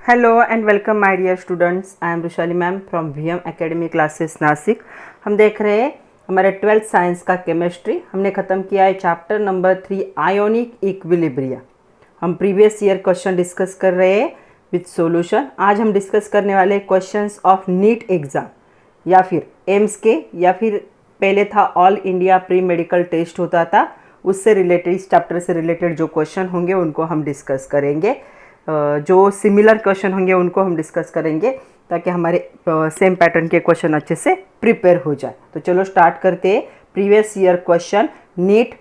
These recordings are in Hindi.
Hello and welcome my dear students. I am Rushali ma'am from VM academy classes Nashik. हम देख रहे हैं हमारे 12th साइंस का केमिस्ट्री। हमने ख़त्म किया है चैप्टर नंबर 3 आयोनिक इक्विलिब्रिया। हम प्रीवियस ईयर क्वेश्चन डिस्कस कर रहे हैं विथ सॉल्यूशन। आज हम डिस्कस करने वाले क्वेश्चंस ऑफ नीट एग्ज़ाम या फिर एम्स के, या फिर पहले था all India pre medical test होता था, उससे रिलेटेड, इस चैप्टर से रिलेटेड जो क्वेश्चन होंगे उनको हम डिस्कस करेंगे। जो सिमिलर क्वेश्चन होंगे उनको हम डिस्कस करेंगे ताकि हमारे सेम पैटर्न के क्वेश्चन अच्छे से प्रिपेयर हो जाए। तो चलो स्टार्ट करते हैं previous year question NEET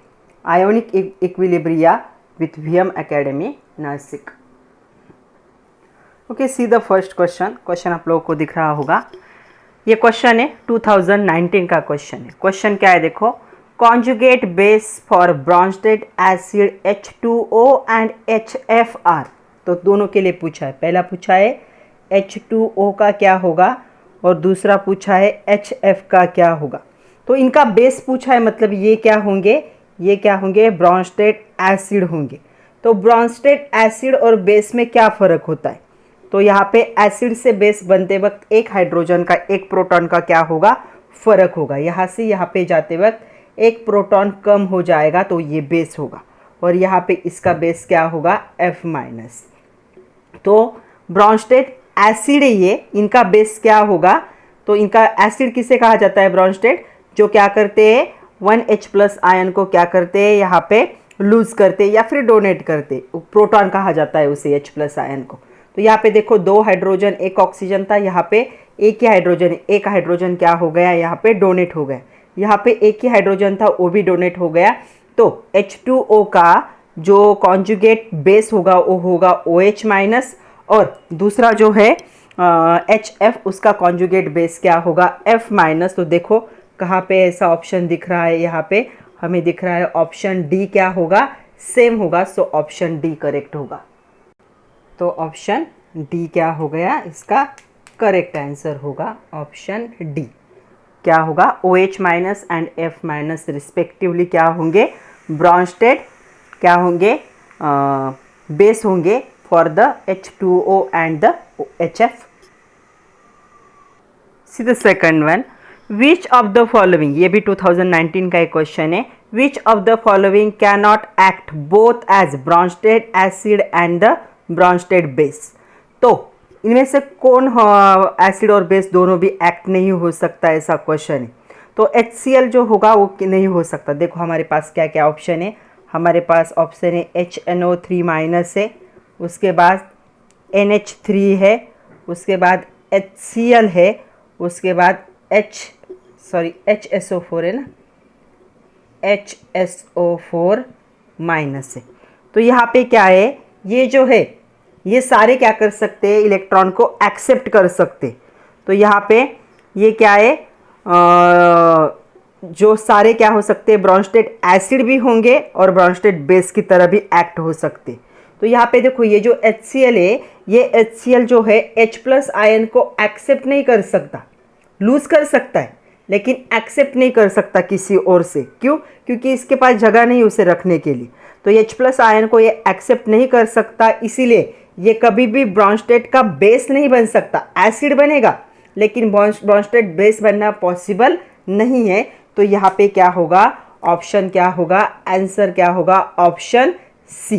ionic equilibria with VM Academy Nashik. Okay, see the first question. Question आप लोगों को दिख रहा होगा। ये क्वेश्चन है 2019 का क्वेश्चन है। क्वेश्चन क्या है देखो, conjugate base for Brønsted acid H2O and HFR। तो दोनों के लिए पूछा है। पहला पूछा है H2O का क्या होगा और दूसरा पूछा है HF का क्या होगा। तो इनका बेस पूछा है, मतलब ये क्या होंगे, ये क्या होंगे, ब्रॉन्स्टेड एसिड होंगे। तो ब्रॉन्स्टेड एसिड और बेस में क्या फ़र्क होता है, तो यहाँ पे एसिड से बेस बनते वक्त एक हाइड्रोजन का एक प्रोटॉन का क्या होगा, फ़र्क होगा। यहाँ से यहाँ पे जाते वक्त एक प्रोटॉन कम हो जाएगा तो ये बेस होगा, और यहाँ पे इसका बेस क्या होगा, F-। तो ब्रॉन्स्टेड एसिड है ये, इनका बेस क्या होगा, तो इनका एसिड किसे कहा जाता है, ब्रॉन्स्टेड, जो क्या करते हैं 1H+ आयन को क्या करते हैं यहाँ पे लूज करते या फिर डोनेट करते, प्रोटॉन कहा जाता है उसे H+ आयन को। तो यहाँ पे देखो 2 हाइड्रोजन 1 ऑक्सीजन था, यहाँ पे एक ही हाइड्रोजन, एक हाइड्रोजन क्या हो गया, यहाँ पे डोनेट हो गया। यहाँ पे एक ही हाइड्रोजन था वो भी डोनेट हो गया। तो H2O का जो कॉन्जुगेट बेस होगा वो होगा OH-, और दूसरा जो है HF, उसका कॉन्जुगेट बेस क्या होगा, F-। तो देखो कहाँ पे ऐसा ऑप्शन दिख रहा है, यहाँ पे हमें दिख रहा है ऑप्शन डी क्या होगा, सेम होगा। सो ऑप्शन डी करेक्ट होगा। तो ऑप्शन डी क्या हो गया, इसका करेक्ट आंसर होगा ऑप्शन डी। क्या होगा, OH- एंड F- रिस्पेक्टिवली क्या होंगे, ब्रॉन्स्टेड क्या होंगे, बेस होंगे for the H2O and the HF। See the second one, which of the following, ये भी 2019 का एक क्वेश्चन है, which of the following can not act both as Bronsted acid and the Bronsted base. तो इनमें से कौन एसिड और बेस दोनों भी एक्ट नहीं हो सकता, ऐसा क्वेश्चन है। तो HCl जो होगा वो नहीं हो सकता। देखो हमारे पास क्या क्या ऑप्शन है, हमारे पास ऑप्शन है HNO3- है, उसके बाद NH3 है, उसके बाद HCl है, उसके बाद HSO4 है ना, HSO4- है। तो यहाँ पे क्या है, ये जो है ये सारे क्या कर सकते हैं, इलेक्ट्रॉन को एक्सेप्ट कर सकते। तो यहाँ पे ये क्या है, जो सारे क्या हो सकते हैं, ब्रॉन्स्टेड एसिड भी होंगे और ब्रॉन्स्टेड बेस की तरह भी एक्ट हो सकते। तो यहाँ पे देखो ये जो HCl है, ये HCl जो है H+ आयन को एक्सेप्ट नहीं कर सकता, लूज कर सकता है लेकिन एक्सेप्ट नहीं कर सकता किसी और से। क्यों? क्योंकि इसके पास जगह नहीं उसे रखने के लिए। तो H+ आयन को ये एक्सेप्ट नहीं कर सकता, इसीलिए ये कभी भी ब्रॉन्स्टेड का बेस नहीं बन सकता। एसिड बनेगा लेकिन ब्रॉन्स्टेड बेस बनना पॉसिबल नहीं है। तो यहाँ पे क्या होगा, ऑप्शन क्या होगा, आंसर क्या होगा, ऑप्शन सी।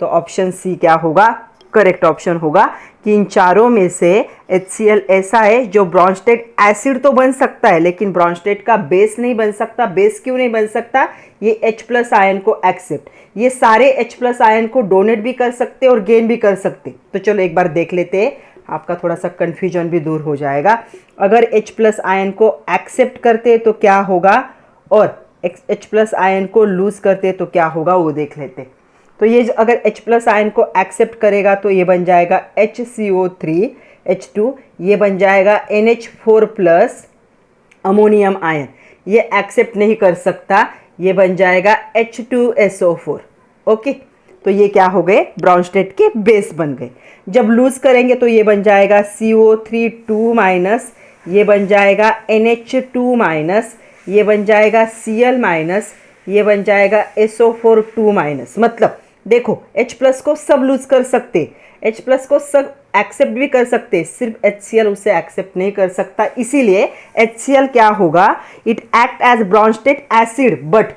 तो ऑप्शन सी क्या होगा, करेक्ट ऑप्शन होगा कि इन चारों में से HCl ऐसा है जो ब्रॉन्स्टेड एसिड तो बन सकता है लेकिन ब्रॉन्स्टेड का बेस नहीं बन सकता। बेस क्यों नहीं बन सकता, ये H+ आयन को एक्सेप्ट, ये सारे H+ आयन को डोनेट भी कर सकते और गेन भी कर सकते। तो चलो एक बार देख लेते हैं, आपका थोड़ा सा कन्फ्यूजन भी दूर हो जाएगा। अगर H+ आयन को एक्सेप्ट करते तो क्या होगा, और H+ आयन को लूज करते तो क्या होगा, वो देख लेते। तो ये अगर H+ आयन को एक्सेप्ट करेगा तो ये बन जाएगा HCO3H2, ये बन जाएगा NH4+ अमोनियम आयन। ये एक्सेप्ट नहीं कर सकता, ये बन जाएगा H2SO4। ओके, तो ये क्या हो गए, ब्रॉन्स्टेड के बेस बन गए। जब लूज करेंगे तो ये बन जाएगा CO3 ये बन जाएगा NH2-, ये बन जाएगा Cl-, ये बन जाएगा SO4 2-। मतलब देखो H+ को सब लूज कर सकते, H प्लस को सब एक्सेप्ट भी कर सकते हैं, सिर्फ HCl उसे एक्सेप्ट नहीं कर सकता, इसीलिए HCl क्या होगा, it act as Bronsted acid but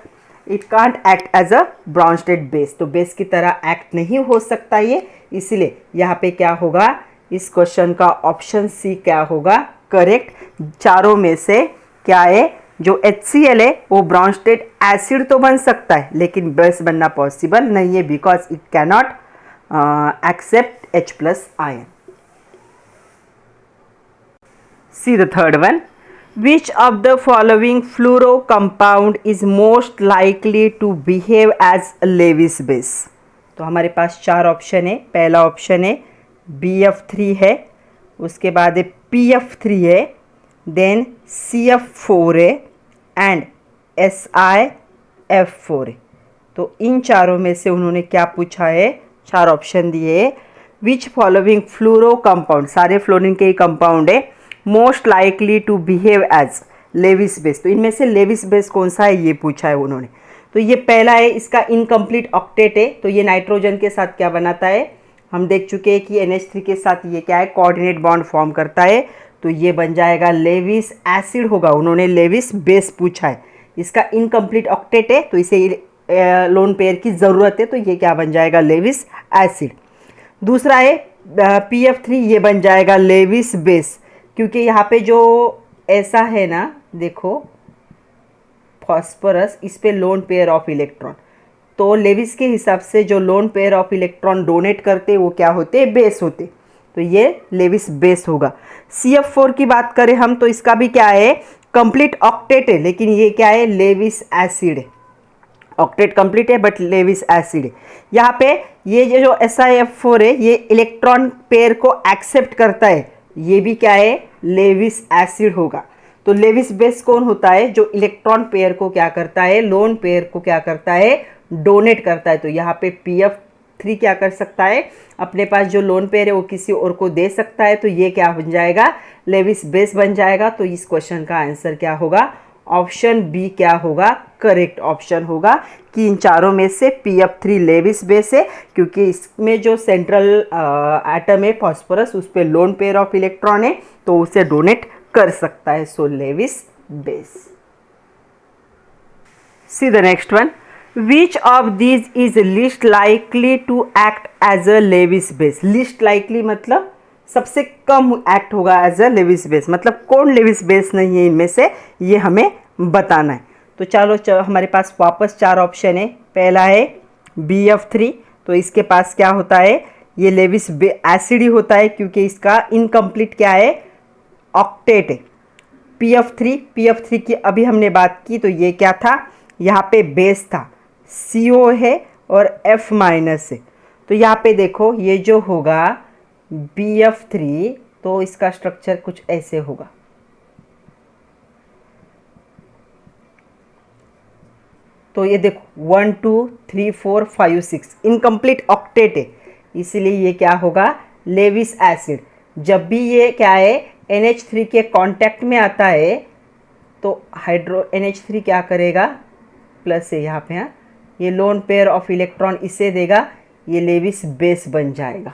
it can't act as a Bronsted base. तो बेस की तरह एक्ट नहीं हो सकता ये, इसलिए यहाँ पे क्या होगा, इस क्वेश्चन का ऑप्शन सी क्या होगा करेक्ट। चारों में से क्या है, जो HCl है वो ब्रॉन्ज स्टेट एसिड तो बन सकता है लेकिन बेस बनना पॉसिबल नहीं है, because it cannot accept H plus ion. See the third one. Which of the following fluoro compound is most likely to behave as a Lewis base? तो हमारे पास चार ऑप्शन है। पहला ऑप्शन है BF3 है, उसके बाद है PF3 है, देन CF4 है एंड SiF4 है। तो इन चारों में से उन्होंने क्या पूछा है, चार ऑप्शन दिए है। विच फॉलोइंग फ्लोरो कंपाउंड, सारे फ्लोरीन के ही कंपाउंड है, most likely to behave as Lewis base. तो इनमें से लेविस बेस कौन सा है ये पूछा है उन्होंने। तो ये पहला है, इसका इनकम्प्लीट ऑक्टेट है, तो ये नाइट्रोजन के साथ क्या बनाता है, हम देख चुके हैं कि NH3 के साथ ये क्या है, कोऑर्डिनेट बॉन्ड फॉर्म करता है, तो ये बन जाएगा लेविस एसिड होगा। उन्होंने लेविस बेस पूछा है, इसका इनकम्प्लीट ऑक्टेट है तो इसे लोन पेयर की ज़रूरत है, तो ये क्या बन जाएगा, लेविस एसिड। दूसरा है PF3, ये बन जाएगा लेविस बेस, क्योंकि यहाँ पे जो ऐसा है ना, देखो फॉस्फोरस, इस पे लोन पेयर ऑफ इलेक्ट्रॉन, तो लेविस के हिसाब से जो lone pair of electron donate करते वो क्या होते, बेस होते, तो ये लेविस बेस होगा। CF4 की बात करें हम तो इसका भी क्या है, कंप्लीट ऑक्टेट है, लेकिन ये क्या है, लेविस एसिड है। ऑक्टेट कंप्लीट है बट लेविस एसिड है। यहाँ पे ये जो SiF4 है ये इलेक्ट्रॉन पेयर को एक्सेप्ट करता है, ये भी क्या है, लेविस एसिड होगा। तो लेविस बेस कौन होता है, जो इलेक्ट्रॉन पेयर को क्या करता है, लोन पेयर को क्या करता है, डोनेट करता है। तो यहाँ पे PF3 क्या कर सकता है, अपने पास जो लोन पेयर है वो किसी और को दे सकता है, तो ये क्या बन जाएगा, लेविस बेस बन जाएगा। तो इस क्वेश्चन का आंसर क्या होगा, ऑप्शन बी क्या होगा, करेक्ट ऑप्शन होगा कि इन चारों में से PF3 लेविस बेस है, क्योंकि इसमें जो सेंट्रल एटम है फॉस्फोरस, उस पर लोन पेयर ऑफ इलेक्ट्रॉन है तो उसे डोनेट कर सकता है, so Lewis base. See the next one, which of these is least likely to act as a Lewis base. Least likely मतलब सबसे कम एक्ट होगा एज अ लेविस बेस, मतलब कौन लेविस बेस नहीं है इनमें से, ये हमें बताना है। तो चलो हमारे पास वापस चार ऑप्शन है। पहला है BF3, तो इसके पास क्या होता है, ये लेविस एसिड ही होता है, क्योंकि इसका इनकम्प्लीट क्या है, ऑक्टेट है। PF3 की अभी हमने बात की, तो ये क्या था, यहाँ पे बेस था, CO है और F माइनस है। तो यहाँ पे देखो ये जो होगा BF3, तो इसका स्ट्रक्चर कुछ ऐसे होगा, तो ये देखो 1 2 3 4 5 6 इनकम्प्लीट ऑक्टेट है, इसीलिए ये क्या होगा, लेविस एसिड। जब भी ये क्या है, NH3 के कांटेक्ट में आता है तो हाइड्रो NH3 क्या करेगा, प्लस है यहाँ पे, हाँ, ये लोन पेयर ऑफ इलेक्ट्रॉन इसे देगा, ये लेविस बेस बन जाएगा।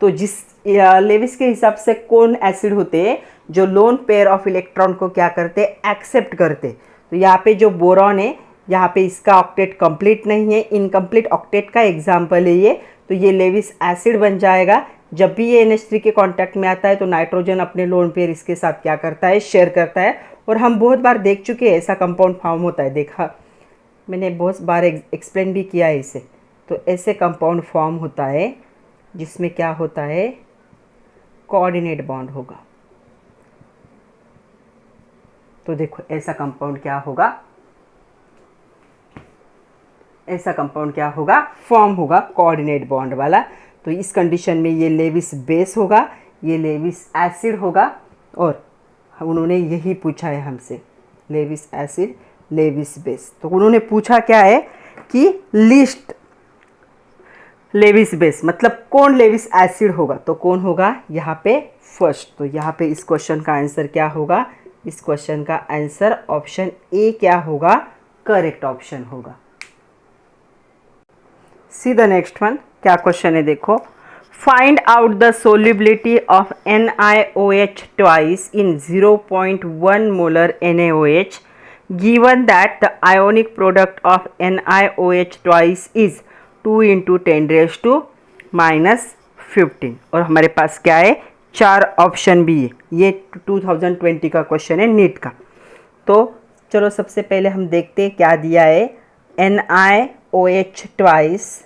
तो जिस लेविस के हिसाब से कौन एसिड होते हैं, जो लोन पेयर ऑफ इलेक्ट्रॉन को क्या करते, एक्सेप्ट करते। तो यहाँ पे जो बोरॉन है, यहाँ पे इसका ऑक्टेट कंप्लीट नहीं है, इनकम्प्लीट ऑक्टेट का एग्जाम्पल है ये, तो ये लेविस एसिड बन जाएगा। जब भी ये NH3 के कांटेक्ट में आता है तो नाइट्रोजन अपने लोन पेयर इसके साथ क्या करता है, शेयर करता है, और हम बहुत बार देख चुके हैं ऐसा कंपाउंड फॉर्म होता है, देखा मैंने बहुत बार एक्सप्लेन भी किया है इसे। तो ऐसे कंपाउंड फॉर्म होता है जिसमें क्या होता है, कोऑर्डिनेट बॉन्ड होगा। तो देखो ऐसा कंपाउंड क्या होगा, ऐसा कंपाउंड क्या होगा, फॉर्म होगा कोऑर्डिनेट बॉन्ड वाला। तो इस कंडीशन में ये लेविस बेस होगा, ये लेविस एसिड होगा, और उन्होंने यही पूछा है हमसे, लेविस एसिड लेविस बेस। तो उन्होंने पूछा क्या है कि लिस्ट लेविस बेस, मतलब कौन लेविस एसिड होगा, तो कौन होगा यहाँ पे फर्स्ट। तो यहाँ पे इस क्वेश्चन का आंसर क्या होगा, इस क्वेश्चन का आंसर ऑप्शन ए क्या होगा, करेक्ट ऑप्शन होगा। सी द नेक्स्ट वन, क्या क्वेश्चन है देखो, Find out the solubility of NiOH twice in 0.1 molar NaOH given that the ionic product of NiOH twice is 2 into 10 raised to minus 15। और हमारे पास क्या है, 4 ऑप्शन भी है। ये 2020 का क्वेश्चन है नीट का। तो चलो सबसे पहले हम देखते हैं क्या दिया है। NiOH ट्वाइस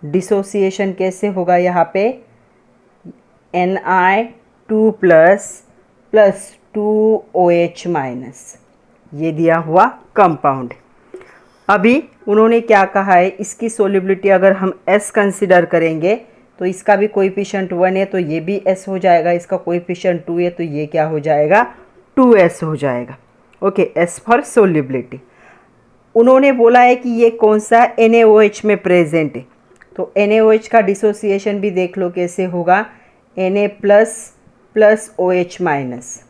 डिसोसिएशन कैसे होगा, यहाँ पे Ni2 plus plus 2OH minus, ये दिया हुआ कंपाउंड। अभी उन्होंने क्या कहा है, इसकी सोलिबिलिटी अगर हम S कंसिडर करेंगे तो इसका भी कोएफिशिएंट 1 है तो ये भी S हो जाएगा, इसका कोएफिशिएंट 2 है तो ये क्या हो जाएगा, 2S हो जाएगा। Okay, S for solubility. उन्होंने बोला है कि ये कौन सा NaOH में प्रेजेंट है, तो NaOH का डिसोसिएशन भी देख लो कैसे होगा, Na plus plus OH minus.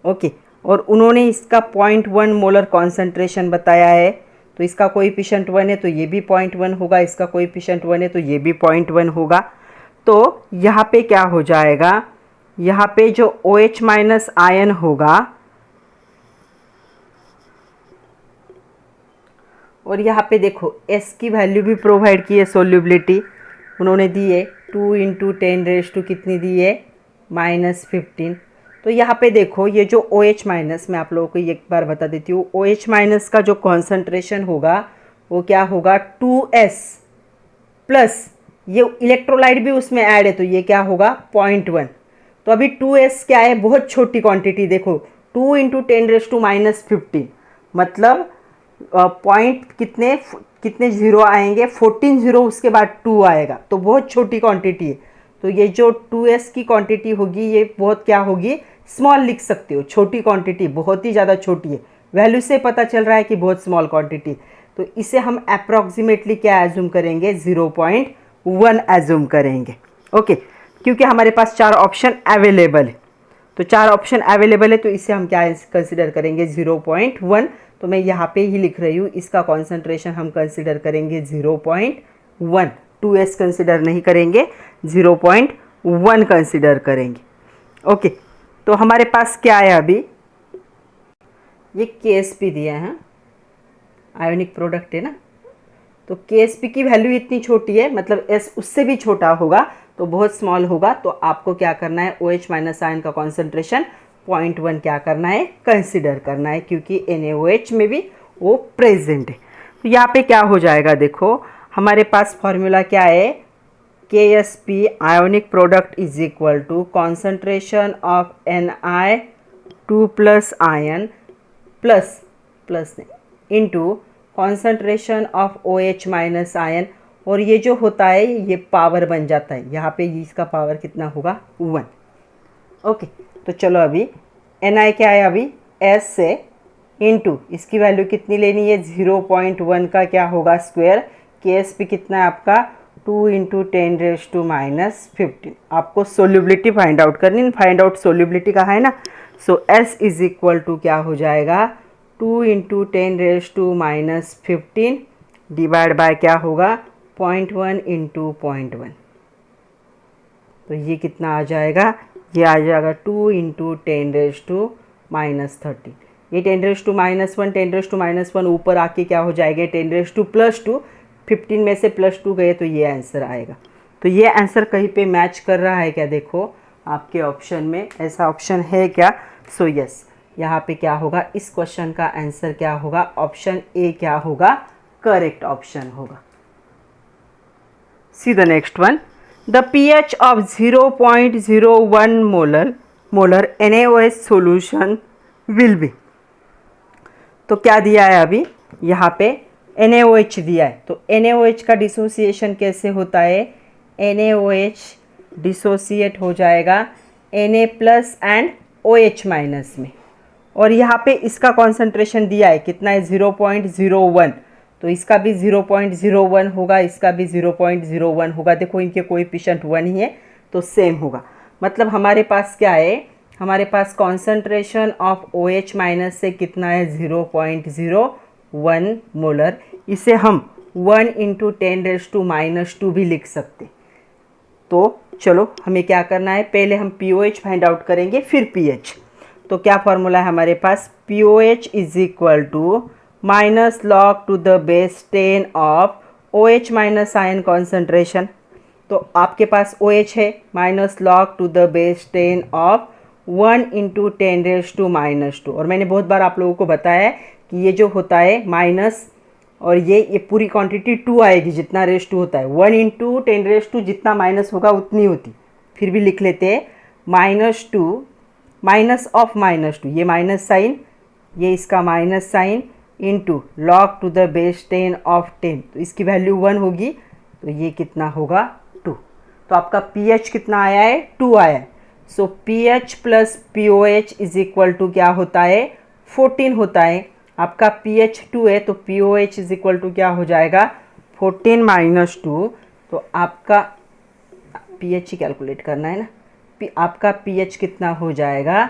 Okay, और उन्होंने इसका 0.1 मोलर कॉन्सेंट्रेशन बताया है, तो इसका कोएफिशिएंट 1 है तो ये भी 0.1 होगा, इसका कोएफिशिएंट 1 है तो ये भी 0.1 होगा। तो यहाँ पे क्या हो जाएगा, यहाँ पे जो OH माइनस आयन होगा और यहाँ पे देखो S की वैल्यू भी प्रोवाइड की है, सोल्यूबिलिटी उन्होंने दी है 2 इंटू 10 रेज टू कितनी दी है, -15। तो यहाँ पे देखो ये जो OH माइनस, मैं आप लोगों को एक बार बता देती हूँ, OH माइनस का जो कॉन्सेंट्रेशन होगा वो क्या होगा, 2S प्लस ये इलेक्ट्रोलाइट भी उसमें ऐड है तो ये क्या होगा 0.1। तो अभी 2S क्या है, बहुत छोटी क्वांटिटी, देखो 2 इंटू 10 रेज टू -15, मतलब पॉइंट कितने जीरो आएंगे, 14 जीरो, उसके बाद 2 आएगा, तो बहुत छोटी क्वांटिटी है। तो ये जो 2S की क्वांटिटी होगी ये बहुत क्या होगी, स्मॉल लिख सकते हो, छोटी क्वांटिटी, बहुत ही ज़्यादा छोटी है, वैल्यू से पता चल रहा है कि बहुत स्मॉल क्वांटिटी। तो इसे हम अप्रॉक्सीमेटली क्या एज्यूम करेंगे, 0.1 एज्यूम करेंगे। ओके, क्योंकि हमारे पास 4 ऑप्शन अवेलेबल है, तो 4 ऑप्शन अवेलेबल है तो इसे हम क्या कंसिडर करेंगे, 0.1। तो मैं यहाँ पे ही लिख रही हूँ, इसका कॉन्सेंट्रेशन हम कंसिडर करेंगे 0.1, 2S कंसिडर नहीं करेंगे, 0.1 कंसिडर करेंगे। ओके, तो हमारे पास क्या है, अभी ये KSP दिया है, आयोनिक प्रोडक्ट है ना, तो KSP की वैल्यू इतनी छोटी है, मतलब S उससे भी छोटा होगा तो बहुत स्मॉल होगा। तो आपको क्या करना है, OH माइनस आयन का कॉन्सेंट्रेशन 0.1 क्या करना है, कंसिडर करना है, क्योंकि NaOH में भी वो प्रेजेंट है। तो यहाँ पे क्या हो जाएगा, देखो हमारे पास फॉर्मूला क्या है, KSP ionic product is equal to concentration of Ni2 plus ion plus plus into concentration of OH minus ion, और ये जो होता है ये पावर बन जाता है, यहाँ पे इसका पावर कितना होगा, 1। ओके, तो चलो अभी Ni क्या है, अभी S से इंटू इसकी वैल्यू कितनी लेनी है, 0.1 का क्या होगा स्क्वायर, KSP कितना है आपका, 2 इंटू 10 रेज टू -15। आपको सोल्यूबिलिटी फाइंड आउट करनी, फाइंड आउट सोल्यूबिलिटी का है ना। So S is equal to क्या हो जाएगा, 2 into 10 raise to -15 divide by क्या होगा, 0.1 इंटू 0.1। तो ये कितना आ जाएगा, ये आ जाएगा 2 इंटू 10 रेज टू -30। ये 10 रेज टू -1, 10 रेज टू -1 ऊपर आके क्या हो जाएगा, 10 रेज टू +2, 15 में से +2 गए तो ये आंसर आएगा। तो ये आंसर कहीं पे मैच कर रहा है क्या, देखो आपके ऑप्शन में ऐसा ऑप्शन है क्या। सो यस, यहाँ पे क्या होगा, इस क्वेश्चन का आंसर क्या होगा, ऑप्शन ए क्या होगा, करेक्ट ऑप्शन होगा। सी the next one, the pH of 0.01 molar NaOH solution will be। तो क्या दिया है, अभी यहाँ पे NaOH दिया है, तो NaOH का डिसोसिएशन कैसे होता है, NaOH डिसोसिएट हो जाएगा Na plus and OH minus में, और यहाँ पे इसका कॉन्सेंट्रेशन दिया है कितना है, 0.01, तो इसका भी 0.01 होगा, इसका भी 0.01 होगा। देखो इनके कोएफिशिएंट 1 ही है तो सेम होगा। मतलब हमारे पास क्या है, हमारे पास कॉन्सेंट्रेशन ऑफ OH माइनस से कितना है, 0.01 मोलर। इसे हम 1 × 10⁻² भी लिख सकते। तो चलो हमें क्या करना है, पहले हम POH फाइंड आउट करेंगे फिर pH। तो क्या फॉर्मूला है हमारे पास, POH is equal to -log⁻10 of OH minus ion concentration. तो आपके पास OH है -log⁻10 ऑफ 1 × 10⁻²। और मैंने बहुत बार आप लोगों को बताया है कि ये जो होता है माइनस और ये पूरी क्वांटिटी 2 आएगी जितना रेस 2 होता है, 1 × 10⁻² जितना माइनस होगा उतनी होती। फिर भी लिख लेते हैं -2 माइनस ऑफ -2, ये माइनस साइन, ये इसका minus sine into log⁻10 of 10, तो इसकी वैल्यू 1 होगी, तो ये कितना होगा 2। तो आपका pH कितना आया है, 2 आया है। So pH plus POH is equal to क्या होता है, 14 होता है। आपका pH 2 है तो POH इज इक्वल टू क्या हो जाएगा, 14 - 2। तो आपका pH ही कैलकुलेट करना है ना, आपका pH कितना हो जाएगा,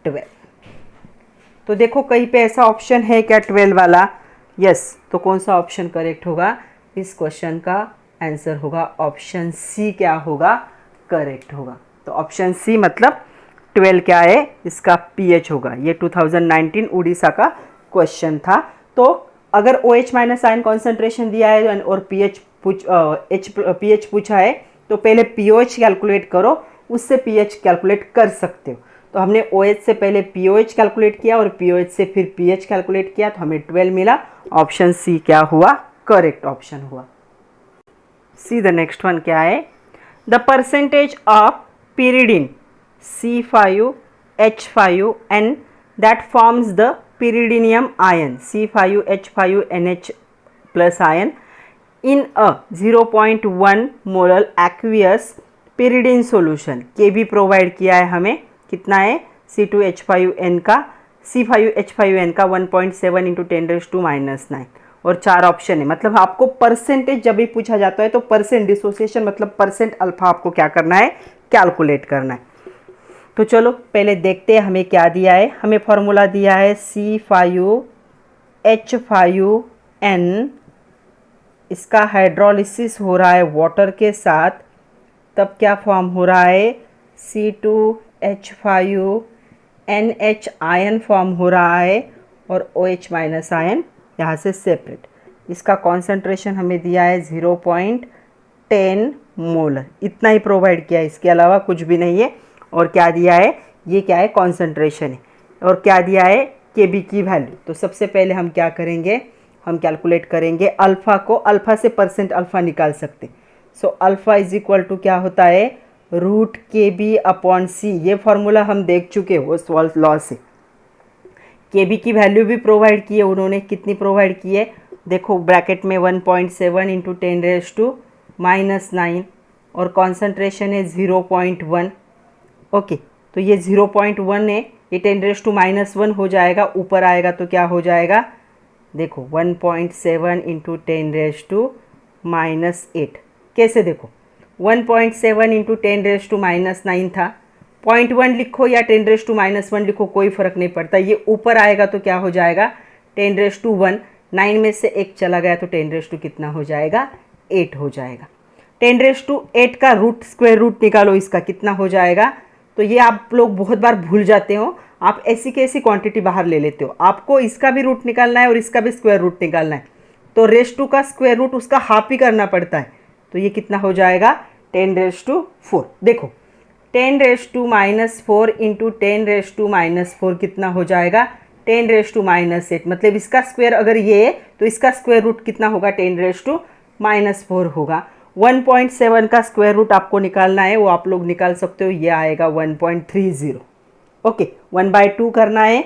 12। तो देखो कहीं पे ऐसा ऑप्शन है क्या 12 वाला, यस। तो कौन सा ऑप्शन करेक्ट होगा, इस क्वेश्चन का आंसर होगा ऑप्शन सी, क्या होगा, करेक्ट होगा। तो ऑप्शन सी मतलब 12 क्या है, इसका pH होगा। ये 2019 उड़ीसा का क्वेश्चन था। तो अगर OH माइनस आयन कॉन्सेंट्रेशन दिया है और pH पूछा है तो पहले POH कैलकुलेट करो, उससे pH कैलकुलेट कर सकते हो। तो हमने OH से पहले POH कैलकुलेट किया और POH से फिर pH कैलकुलेट किया, तो हमें 12 मिला। ऑप्शन सी क्या हुआ, करेक्ट ऑप्शन हुआ। सी द नेक्स्ट वन क्या है, the percentage of pyridine C5H5N that forms the pyridinium ion C5H5NH plus ion in a 0.1 molar aqueous pyridine solution। Kb provide किया है हमें, कितना है, C5H5N का 1.7 × 10⁻⁻9 और 4 ऑप्शन है। मतलब आपको परसेंटेज जब भी पूछा जाता है तो परसेंट डिसोसिएशन मतलब परसेंट अल्फा आपको क्या करना है, कैलकुलेट करना है। तो चलो पहले देखते हैं हमें क्या दिया है। हमें फॉर्मूला दिया है C5H5N, इसका हाइड्रोलिसिस हो रहा है वाटर के साथ, तब क्या फॉर्म हो रहा है, C2H5NH आयन फॉर्म हो रहा है और OH माइनस आयन यहाँ से सेपरेट। इसका कॉन्सेंट्रेशन हमें दिया है 0.10 मोलर, इतना ही प्रोवाइड किया है, इसके अलावा कुछ भी नहीं है। और क्या दिया है, ये क्या है, कॉन्सेंट्रेशन है। और क्या दिया है, Kb की वैल्यू। तो सबसे पहले हम क्या करेंगे, हम कैलकुलेट करेंगे अल्फ़ा को, अल्फ़ा से परसेंट अल्फ़ा निकाल सकते। So alpha is equal to क्या होता है, √Kb/C। ये फॉर्मूला हम देख चुके वो सॉल्व लॉ से। Kb की वैल्यू भी प्रोवाइड की है उन्होंने, कितनी प्रोवाइड की है, देखो ब्रैकेट में 1.7 × 10⁻⁻9 और कॉन्सेंट्रेशन है 0.1। ओके, तो ये 0.1 है, ये 10⁻⁻1 हो जाएगा, ऊपर आएगा तो क्या हो जाएगा, देखो 1.7 × 10⁻⁻8। कैसे देखो, 1.7 × 10⁻⁻9 था, 0.1 लिखो या 10⁻⁻1 लिखो कोई फ़र्क नहीं पड़ता, ये ऊपर आएगा तो क्या हो जाएगा 10⁻1, 9 में से 1 चला गया तो 10⁻2 कितना हो जाएगा, 8 हो जाएगा। 10⁻8 का रूट स्क्वायर रूट निकालो, इसका कितना हो जाएगा। तो ये आप लोग बहुत बार भूल जाते हो, आप ऐसी कैसी क्वांटिटी बाहर ले लेते हो, आपको इसका भी रूट निकालना है और इसका भी स्क्वायर रूट निकालना है, तो रेस 2 का स्क्वायर रूट उसका हाफ ही करना पड़ता है। तो ये कितना हो जाएगा, 10⁻4। देखो 10⁻4 × 10⁻4 कितना हो जाएगा, 10⁻8। मतलब इसका स्क्वायर अगर ये है तो इसका स्क्वायर रूट कितना होगा, 10⁻4 होगा। 1.7 का स्क्वायर रूट आपको निकालना है, वो आप लोग निकाल सकते हो, ये आएगा 1.30। ओके, 1/2 करना है,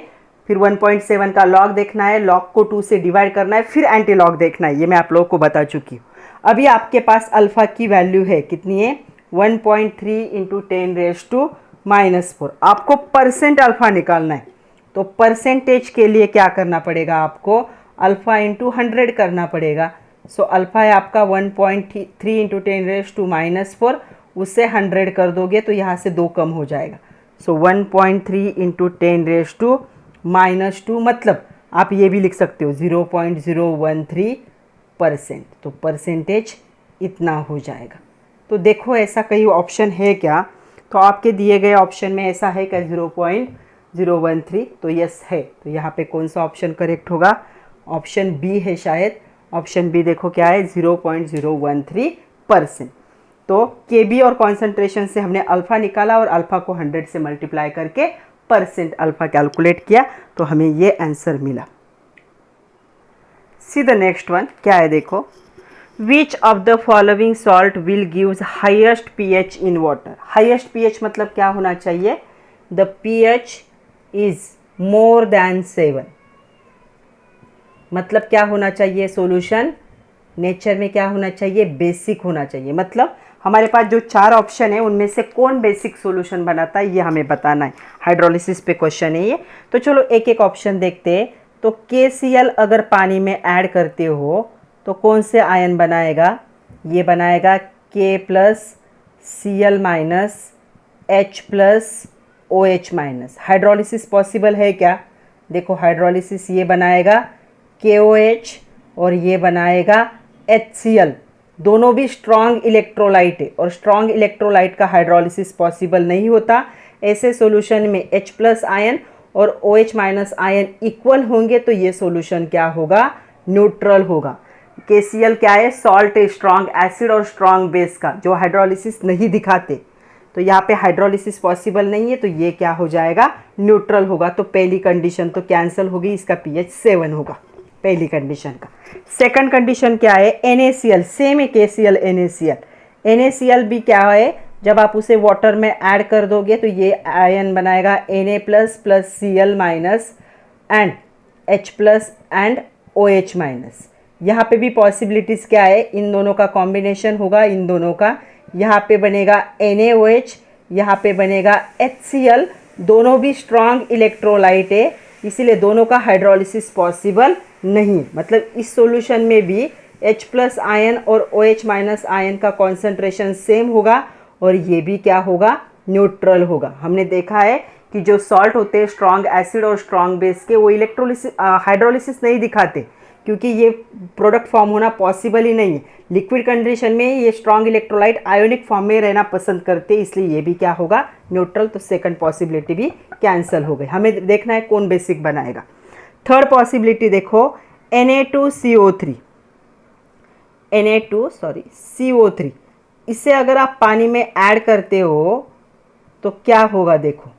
फिर 1.7 का लॉग देखना है, लॉग को 2 से डिवाइड करना है, फिर एंटी लॉग देखना है, ये मैं आप लोगों को बता चुकी हूँ। अभी आपके पास अल्फ़ा की वैल्यू है कितनी है, 1.3 × 10⁻⁻4। आपको परसेंट अल्फ़ा निकालना है, तो परसेंटेज के लिए क्या करना पड़ेगा, आपको अल्फ़ा × 100 करना पड़ेगा। सो अल्फ़ा है आपका 1.3 × 10⁻⁻4, उससे 100 कर दोगे तो यहाँ से 2 कम हो जाएगा। सो 1.3 × 10⁻⁻2 मतलब आप ये भी लिख सकते हो 0.013 परसेंट, तो परसेंटेज इतना हो जाएगा। तो देखो ऐसा कहीं ऑप्शन है क्या, तो आपके दिए गए ऑप्शन में ऐसा है क्या 0.013, तो यस है। तो यहाँ पे कौन सा ऑप्शन करेक्ट होगा, ऑप्शन बी है शायद। ऑप्शन बी देखो क्या है 0.013%। तो के बी और कॉन्सेंट्रेशन से हमने अल्फ़ा निकाला और अल्फ़ा को 100 से मल्टीप्लाई करके परसेंट अल्फ़ा कैलकुलेट किया, तो हमें ये आंसर मिला। सी द नेक्स्ट वन, क्या है देखो, विच of the following salt will gives highest pH in water. Highest pH मतलब क्या होना चाहिए, the pH is more than 7, मतलब क्या होना चाहिए सॉल्यूशन, नेचर में क्या होना चाहिए, बेसिक होना चाहिए। मतलब हमारे पास जो 4 ऑप्शन है उनमें से कौन बेसिक सॉल्यूशन बनाता है ये हमें बताना है। हाइड्रोलिसिस पे क्वेश्चन है ये। तो चलो एक एक ऑप्शन देखते हैं। तो KCl अगर पानी में ऐड करते हो तो कौन से आयन बनाएगा, ये बनाएगा K plus Cl minus H plus OH minus. Hydrolysis possible है क्या, देखो हाइड्रोलिसिस ये बनाएगा KOH और ये बनाएगा HCl, दोनों भी स्ट्रॉन्ग इलेक्ट्रोलाइट है और स्ट्रॉन्ग इलेक्ट्रोलाइट का हाइड्रोलिसिस पॉसिबल नहीं होता। ऐसे सॉल्यूशन में H प्लस आयन और OH माइनस आयन इक्वल होंगे तो ये सॉल्यूशन क्या होगा, न्यूट्रल होगा। KCl क्या है, सॉल्ट है, स्ट्रॉन्ग एसिड और स्ट्रॉन्ग बेस का, जो हाइड्रोलिसिस नहीं दिखाते। तो यहाँ पे हाइड्रोलिसिस पॉसिबल नहीं है, तो ये क्या हो जाएगा, न्यूट्रल होगा। तो पहली कंडीशन तो कैंसिल होगी, इसका pH 7 होगा पहली कंडीशन का। सेकंड कंडीशन क्या है, NaCl, सेम है KCl NaCl। NaCl भी क्या है, जब आप उसे वाटर में ऐड कर दोगे तो ये आयन बनाएगा Na plus plus Cl minus and H plus and OH minus. यहाँ पे भी पॉसिबिलिटीज़ क्या है, इन दोनों का कॉम्बिनेशन होगा, इन दोनों का। यहाँ पे बनेगा NaOH, यहाँ पे बनेगा HCl, दोनों भी स्ट्रॉन्ग इलेक्ट्रोलाइट है, इसीलिए दोनों का हाइड्रोलिसिस पॉसिबल नहीं। मतलब इस सॉल्यूशन में भी H प्लस आयन और OH माइनस आयन का कॉन्सेंट्रेशन सेम होगा और ये भी क्या होगा, न्यूट्रल होगा। हमने देखा है कि जो सॉल्ट होते हैं स्ट्रॉन्ग एसिड और स्ट्रॉन्ग बेस के, वो इलेक्ट्रोलिसिस हाइड्रोलिसिस नहीं दिखाते क्योंकि ये प्रोडक्ट फॉर्म होना पॉसिबल ही नहीं है। लिक्विड कंडीशन में ये स्ट्रॉन्ग इलेक्ट्रोलाइट आयोनिक फॉर्म में रहना पसंद करते हैं, इसलिए ये भी क्या होगा, न्यूट्रल। तो सेकंड पॉसिबिलिटी भी कैंसिल हो गई। हमें देखना है कौन बेसिक बनाएगा। थर्ड पॉसिबिलिटी देखो, CO3, इसे अगर आप पानी में ऐड करते हो तो क्या होगा देखो।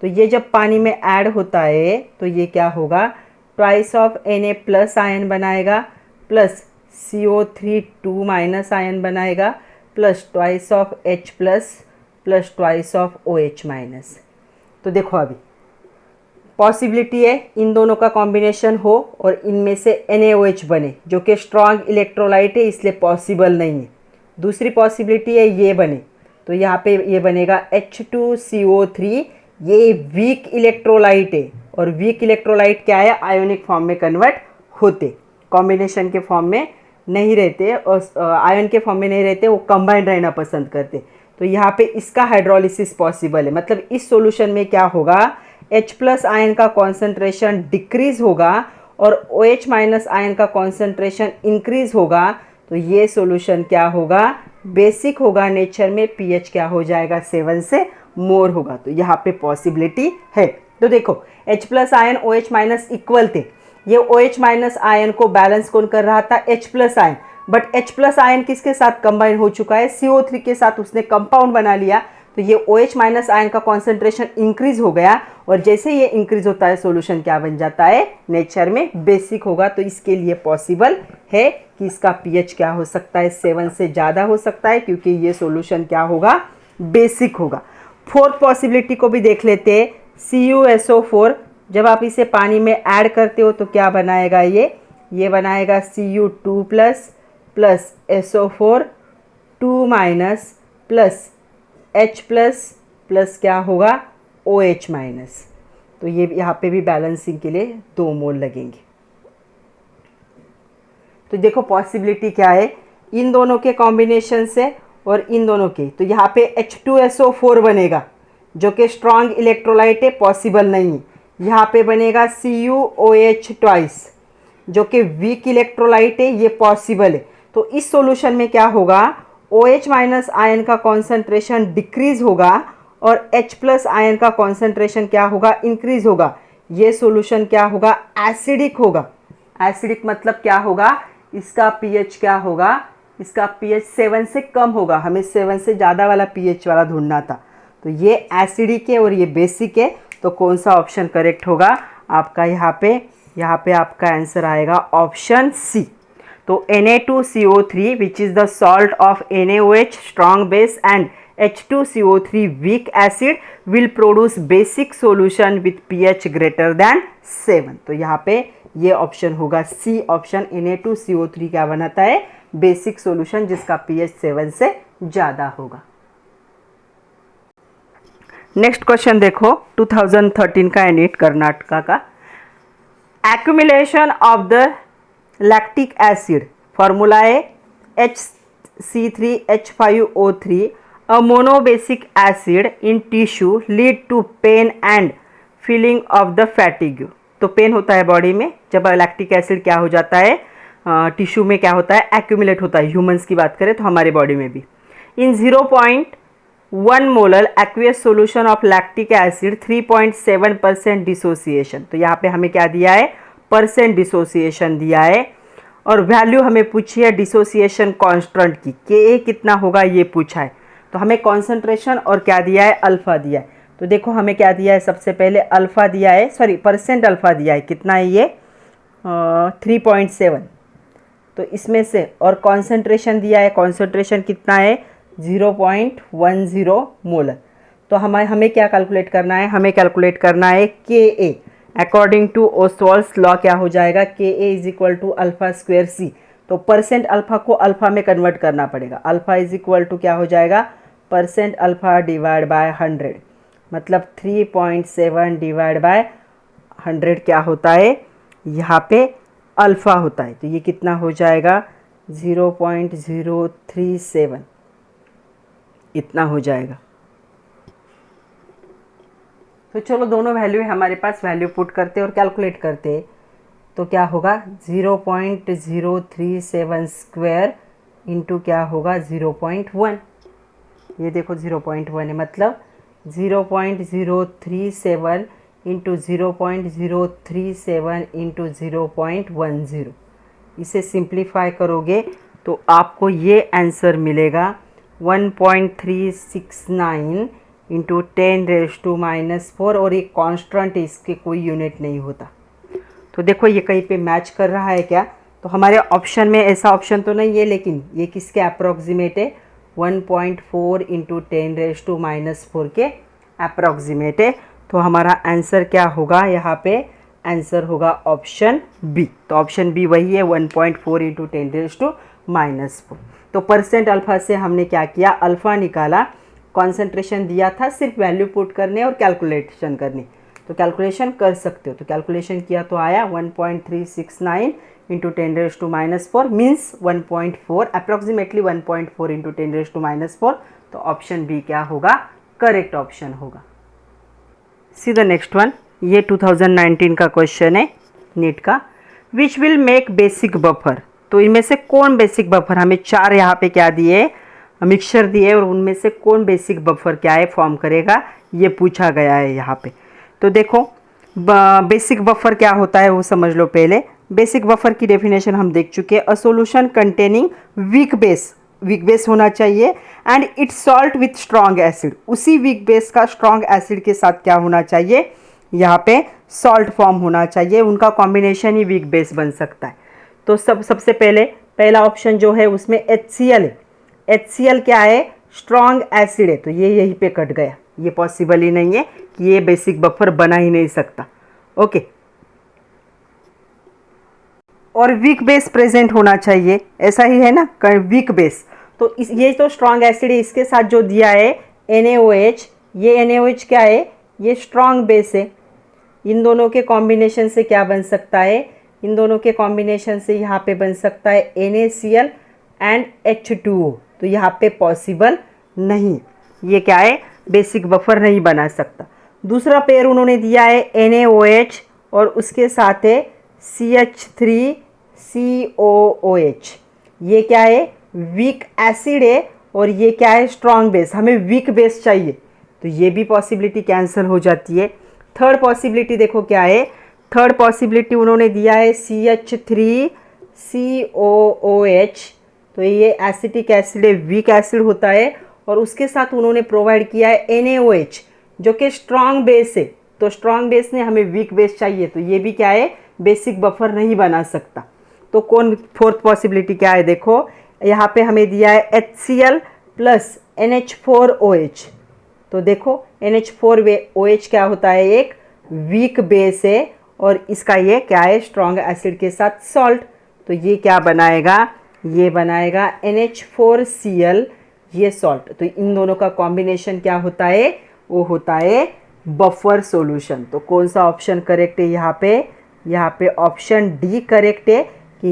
तो ये जब पानी में ऐड होता है तो ये क्या होगा, twice of Na plus ion बनाएगा प्लस CO3 2 माइनस आयन बनाएगा plus twice of H plus plus twice of OH minus. तो देखो अभी पॉसिबिलिटी है इन दोनों का कॉम्बिनेशन हो और इनमें से NaOH बने, जो कि स्ट्रॉन्ग इलेक्ट्रोलाइट है, इसलिए पॉसिबल नहीं है। दूसरी पॉसिबिलिटी है ये बने, तो यहाँ पे ये बनेगा H2CO3, ये वीक इलेक्ट्रोलाइट है और वीक इलेक्ट्रोलाइट क्या है, आयोनिक फॉर्म में कन्वर्ट होते, कॉम्बिनेशन के फॉर्म में नहीं रहते और आयन के फॉर्म में नहीं रहते, वो कंबाइंड रहना पसंद करते। तो यहाँ पे इसका हाइड्रोलिसिस पॉसिबल है। मतलब इस सॉल्यूशन में क्या होगा, H प्लस आयन का कॉन्सेंट्रेशन डिक्रीज होगा और OH माइनस आयन का कॉन्सेंट्रेशन इंक्रीज होगा। तो ये सॉल्यूशन क्या होगा, बेसिक होगा। नेचर में pH क्या हो जाएगा, 7 से मोर होगा। तो यहाँ पे पॉसिबिलिटी है। तो देखो H plus ion OH minus equal थे, ये OH माइनस आयन को बैलेंस कौन कर रहा था, H plus ion. But H plus ion किसके साथ कंबाइन हो चुका है, CO3 के साथ उसने कंपाउंड बना लिया। तो ये OH माइनस आयन का कॉन्सेंट्रेशन इंक्रीज हो गया और जैसे ये इंक्रीज होता है सॉल्यूशन क्या बन जाता है, नेचर में बेसिक होगा। तो इसके लिए पॉसिबल है कि इसका pH क्या हो सकता है, 7 से ज़्यादा हो सकता है, क्योंकि ये सॉल्यूशन क्या होगा, बेसिक होगा। फोर्थ पॉसिबिलिटी को भी देख लेते हैं, CuSO4, जब आप इसे पानी में ऐड करते हो तो क्या बनाएगा, ये बनाएगा Cu2 plus plus SO4 2 minus plus H plus plus क्या होगा, OH माइनस। तो ये यहाँ पे भी बैलेंसिंग के लिए 2 मोल लगेंगे। तो देखो पॉसिबिलिटी क्या है, इन दोनों के कॉम्बिनेशन से और इन दोनों के। तो यहाँ पे H2SO4 बनेगा जो कि स्ट्रॉन्ग इलेक्ट्रोलाइट है, पॉसिबल नहीं है। यहाँ पे बनेगा CuOH ट्वाइस, जो कि वीक इलेक्ट्रोलाइट है, ये पॉसिबल है। तो इस सॉल्यूशन में क्या होगा, OH माइनस आयन का कॉन्सेंट्रेशन डिक्रीज होगा और H प्लस आयन का कॉन्सेंट्रेशन क्या होगा, इंक्रीज होगा। ये सॉल्यूशन क्या होगा, एसिडिक होगा। एसिडिक मतलब क्या होगा, इसका pH क्या होगा, इसका pH 7 से कम होगा। हमें 7 से ज़्यादा वाला pH वाला ढूंढना था। तो ये एसिडिक है और ये बेसिक है। तो कौन सा ऑप्शन करेक्ट होगा आपका, यहाँ पे आपका आंसर आएगा ऑप्शन सी। तो Na2CO3 which is the salt of NaOH strong base and H2CO3 weak acid will produce basic solution with pH greater than 7। तो यहाँ पे ये ऑप्शन होगा सी ऑप्शन। Na2CO3 क्या बनाता है, बेसिक सॉल्यूशन जिसका pH 7 से ज़्यादा होगा। नेक्स्ट क्वेश्चन देखो 2013 का है, नीट कर्नाटका का। Accumulation of the lactic acid formula है HC3H5O3 a monobasic acid in tissue lead to pain and feeling of the fatigue. तो पेन होता है बॉडी में जब लैक्टिक एसिड क्या हो जाता है, टिश्यू में क्या होता है, एक्यूमुलेट होता है। ह्यूमंस की बात करें तो हमारे बॉडी में भी। इन 0.1 molar aqueous solution of lactic acid 3.7% dissociation. तो यहाँ पे हमें क्या दिया है, परसेंट डिसोसिएशन दिया है और वैल्यू हमें पूछी है डिसोसिएशन कांस्टेंट की, Ka कितना होगा ये पूछा है। तो हमें कॉन्सेंट्रेशन और क्या दिया है, अल्फा दिया है। तो देखो हमें क्या दिया है, सबसे पहले अल्फा दिया है, सॉरी परसेंट अल्फा दिया है, कितना है ये 3.7। तो इसमें से और कॉन्सेंट्रेशन दिया है, कॉन्सेंट्रेशन कितना है 0.10 मोलर। तो हमें क्या कैलकुलेट करना है, हमें कैलकुलेट करना है Ka। According to Ostwald's law क्या हो जाएगा, Ka is equal to alpha square C. तो परसेंट अल्फा को अल्फा में कन्वर्ट करना पड़ेगा। अल्फा इज इक्वल टू क्या हो जाएगा, परसेंट अल्फा डिवाइड बाय 100, मतलब 3.7 डिवाइड बाय 100 क्या होता है, यहाँ पे अल्फा होता है। तो ये कितना हो जाएगा 0.037 इतना हो जाएगा। तो चलो दोनों वैल्यू है हमारे पास, वैल्यू पुट करते और कैलकुलेट करते। तो क्या होगा 0.037 स्क्वायर इंटू क्या होगा 0.1। ये देखो 0.1 है, मतलब 0.037 इंटू 0.037 इंटू 0.10। इसे सिंप्लीफाई करोगे तो आपको ये आंसर मिलेगा 1.369 इंटू 10⁻⁻⁴। और एक कांस्टेंट है, इसके कोई यूनिट नहीं होता। तो देखो ये कहीं पे मैच कर रहा है क्या, तो हमारे ऑप्शन में ऐसा ऑप्शन तो नहीं है, लेकिन ये किसके अप्रोक्सीमेट है, 1.4 इंटू 10⁻⁻⁴ के अप्रोक्सीमेट है। तो हमारा आंसर क्या होगा, यहाँ पे आंसर होगा ऑप्शन बी। तो ऑप्शन बी वही है 1.4 इंटू 10⁻⁻⁴। तो परसेंट अल्फा से हमने क्या किया, अल्फा निकाला, कॉन्सेंट्रेशन दिया था, सिर्फ वैल्यू पुट करने और कैलकुलेशन करने। तो कैलकुलेशन कर सकते हो। तो कैलकुलेशन किया तो आया 1.369 इंटू 10⁻⁻⁴ मीन्स 1.4, अप्रॉक्सीमेटली 1.4 इंटू 10⁻⁻⁴। तो ऑप्शन बी क्या होगा, करेक्ट ऑप्शन होगा। सी द नेक्स्ट वन। ये 2019 का क्वेश्चन है नीट का। Which will make basic buffer. तो इनमें से कौन बेसिक बफर, हमें 4 यहाँ पे क्या दिए, मिक्सचर दिए, और उनमें से कौन बेसिक बफर क्या है फॉर्म करेगा, ये पूछा गया है यहाँ पे। तो देखो बेसिक बफर क्या होता है वो समझ लो पहले। बेसिक बफर की डेफिनेशन हम देख चुके हैं, a solution containing weak base होना चाहिए and it's salt with strong acid. उसी वीक बेस का स्ट्रॉन्ग एसिड के साथ क्या होना चाहिए, यहाँ पे सॉल्ट फॉर्म होना चाहिए, उनका कॉम्बिनेशन ही वीक बेस बन सकता है। तो सबसे पहला ऑप्शन जो है उसमें HCl है। HCl क्या है, स्ट्रॉन्ग एसिड है। तो ये यहीं पे कट गया, ये पॉसिबल ही नहीं है कि ये बेसिक बफर बना ही नहीं सकता। ओके, और वीक बेस प्रेजेंट होना चाहिए, ऐसा ही है ना, वीक बेस। तो ये तो स्ट्रॉन्ग एसिड है, इसके साथ जो दिया है NaOH, ये NaOH क्या है, ये स्ट्रॉन्ग बेस है। इन दोनों के कॉम्बिनेशन से क्या बन सकता है, इन दोनों के कॉम्बिनेशन से यहाँ पे बन सकता है NaCl एंड H2O। तो यहाँ पे पॉसिबल नहीं, ये क्या है, बेसिक बफर नहीं बना सकता। दूसरा पेयर उन्होंने दिया है NaOH और उसके साथ है CH3COOH, ये क्या है, वीक एसिड है, और ये क्या है, स्ट्रॉन्ग बेस। हमें वीक बेस चाहिए, तो ये भी पॉसिबिलिटी कैंसिल हो जाती है। थर्ड पॉसिबिलिटी देखो क्या है, थर्ड पॉसिबिलिटी उन्होंने दिया है CH3COOH, तो ये एसिटिक एसिड है, वीक एसिड होता है, और उसके साथ उन्होंने प्रोवाइड किया है NaOH जो कि स्ट्रॉन्ग बेस है। तो स्ट्रॉन्ग बेस ने हमें वीक बेस चाहिए, तो ये भी क्या है, बेसिक बफर नहीं बना सकता। तो कौन, फोर्थ पॉसिबिलिटी क्या है, देखो यहाँ पे हमें दिया है HCl प्लस NH4OH। तो देखो NH4OH क्या होता है, एक वीक बेस है, और इसका ये क्या है, स्ट्रॉन्ग एसिड के साथ सॉल्ट। तो ये क्या बनाएगा, ये बनाएगा NH4Cl, ये सॉल्ट। तो इन दोनों का कॉम्बिनेशन क्या होता है, वो होता है बफर सॉल्यूशन। तो कौन सा ऑप्शन करेक्ट है यहाँ पे ऑप्शन डी करेक्ट है कि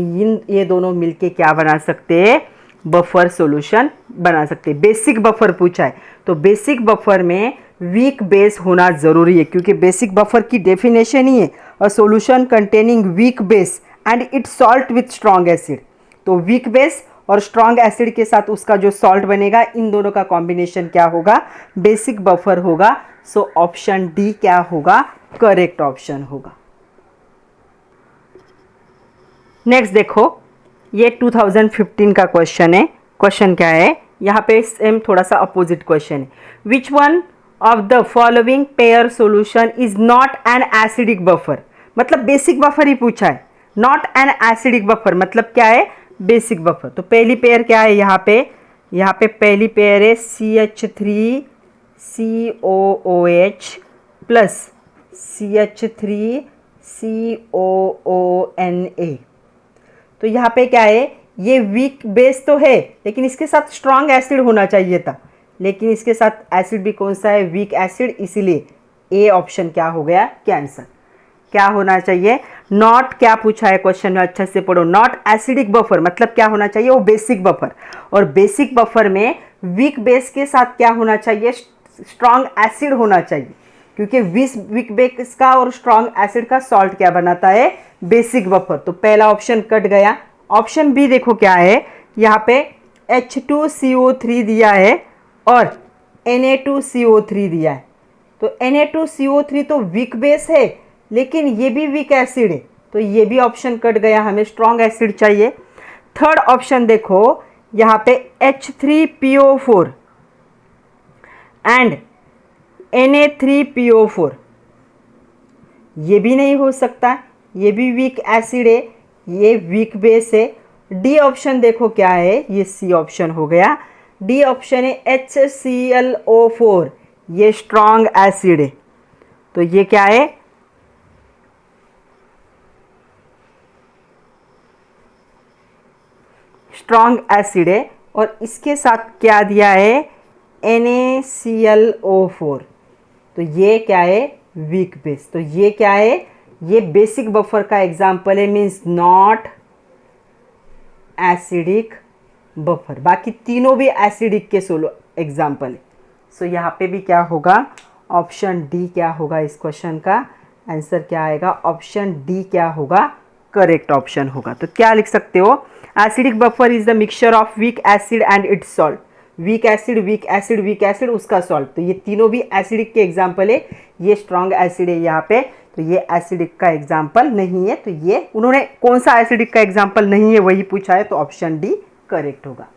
ये दोनों मिलके क्या बना सकते हैं, बफर सॉल्यूशन बना सकते हैं। बेसिक बफर पूछा है, तो बेसिक बफर में वीक बेस होना ज़रूरी है, क्योंकि बेसिक बफर की डेफिनेशन ही है a solution containing weak base and it salt with strong acid. तो वीक बेस और स्ट्रॉन्ग एसिड के साथ उसका जो सॉल्ट बनेगा, इन दोनों का कॉम्बिनेशन क्या होगा, बेसिक बफर होगा। सो ऑप्शन डी क्या होगा, करेक्ट ऑप्शन होगा। नेक्स्ट देखो, ये 2015 का क्वेश्चन है। क्वेश्चन क्या है, यहाँ पे सेम थोड़ा सा अपोजिट क्वेश्चन है। Which one of the following pair solution is not an acidic buffer, मतलब बेसिक बफर ही पूछा है, नॉट एन एसिडिक बफर मतलब क्या है, बेसिक बफर। तो पहली पेयर क्या है, यहाँ पे पहली पेयर है CH3COOH प्लस CH3COONA। तो यहाँ पे क्या है, ये वीक बेस तो है, लेकिन इसके साथ स्ट्रॉन्ग एसिड होना चाहिए था, लेकिन इसके साथ एसिड भी कौन सा है, वीक एसिड, इसीलिए ए ऑप्शन क्या हो गया, कैंसर। क्या होना चाहिए, नॉट, क्या पूछा है क्वेश्चन में, अच्छे से पढ़ो, नॉट एसिडिक बफर मतलब क्या होना चाहिए, वो बेसिक बफर, और बेसिक बफर में वीक बेस के साथ क्या होना चाहिए, स्ट्रॉन्ग एसिड होना चाहिए, क्योंकि वीक बेस का और स्ट्रॉन्ग एसिड का सॉल्ट क्या बनाता है, बेसिक बफर। तो पहला ऑप्शन कट गया। ऑप्शन बी देखो क्या है, यहाँ पे H2CO3 दिया है और Na2CO3 दिया है। तो Na2CO3 तो वीक बेस है, लेकिन ये भी वीक एसिड है, तो ये भी ऑप्शन कट गया, हमें स्ट्रॉन्ग एसिड चाहिए। थर्ड ऑप्शन देखो, यहाँ पे H3PO4 एंड Na3PO4, ये भी नहीं हो सकता, ये भी वीक एसिड है, ये वीक बेस है। डी ऑप्शन देखो क्या है, ये सी ऑप्शन हो गया। डी ऑप्शन है HClO4, ये स्ट्रॉन्ग एसिड है, तो ये क्या है, स्ट्रॉन्ग एसिड है, और इसके साथ क्या दिया है, NaClO4, तो ये क्या है, वीक बेस। तो ये क्या है, ये बेसिक बफर का एग्जाम्पल है, मीन्स नॉट एसिडिक बफर। बाकी तीनों भी एसिडिक के सोलो एग्जाम्पल है। सो यहाँ पे भी क्या होगा, ऑप्शन डी क्या होगा, इस क्वेश्चन का आंसर क्या आएगा, ऑप्शन डी क्या होगा, करेक्ट ऑप्शन होगा। तो क्या लिख सकते हो, acidic buffer is the mixture of weak acid and it's salt. Weak acid weak acid weak acid उसका सॉल्ट, तो ये तीनों भी एसिडिक के एग्जाम्पल है। ये स्ट्रॉन्ग एसिड है यहाँ पे, तो ये एसिडिक का एग्जाम्पल नहीं है। तो ये उन्होंने कौन सा एसिडिक का एग्जाम्पल नहीं है वही पूछा है, तो ऑप्शन डी करेक्ट होगा।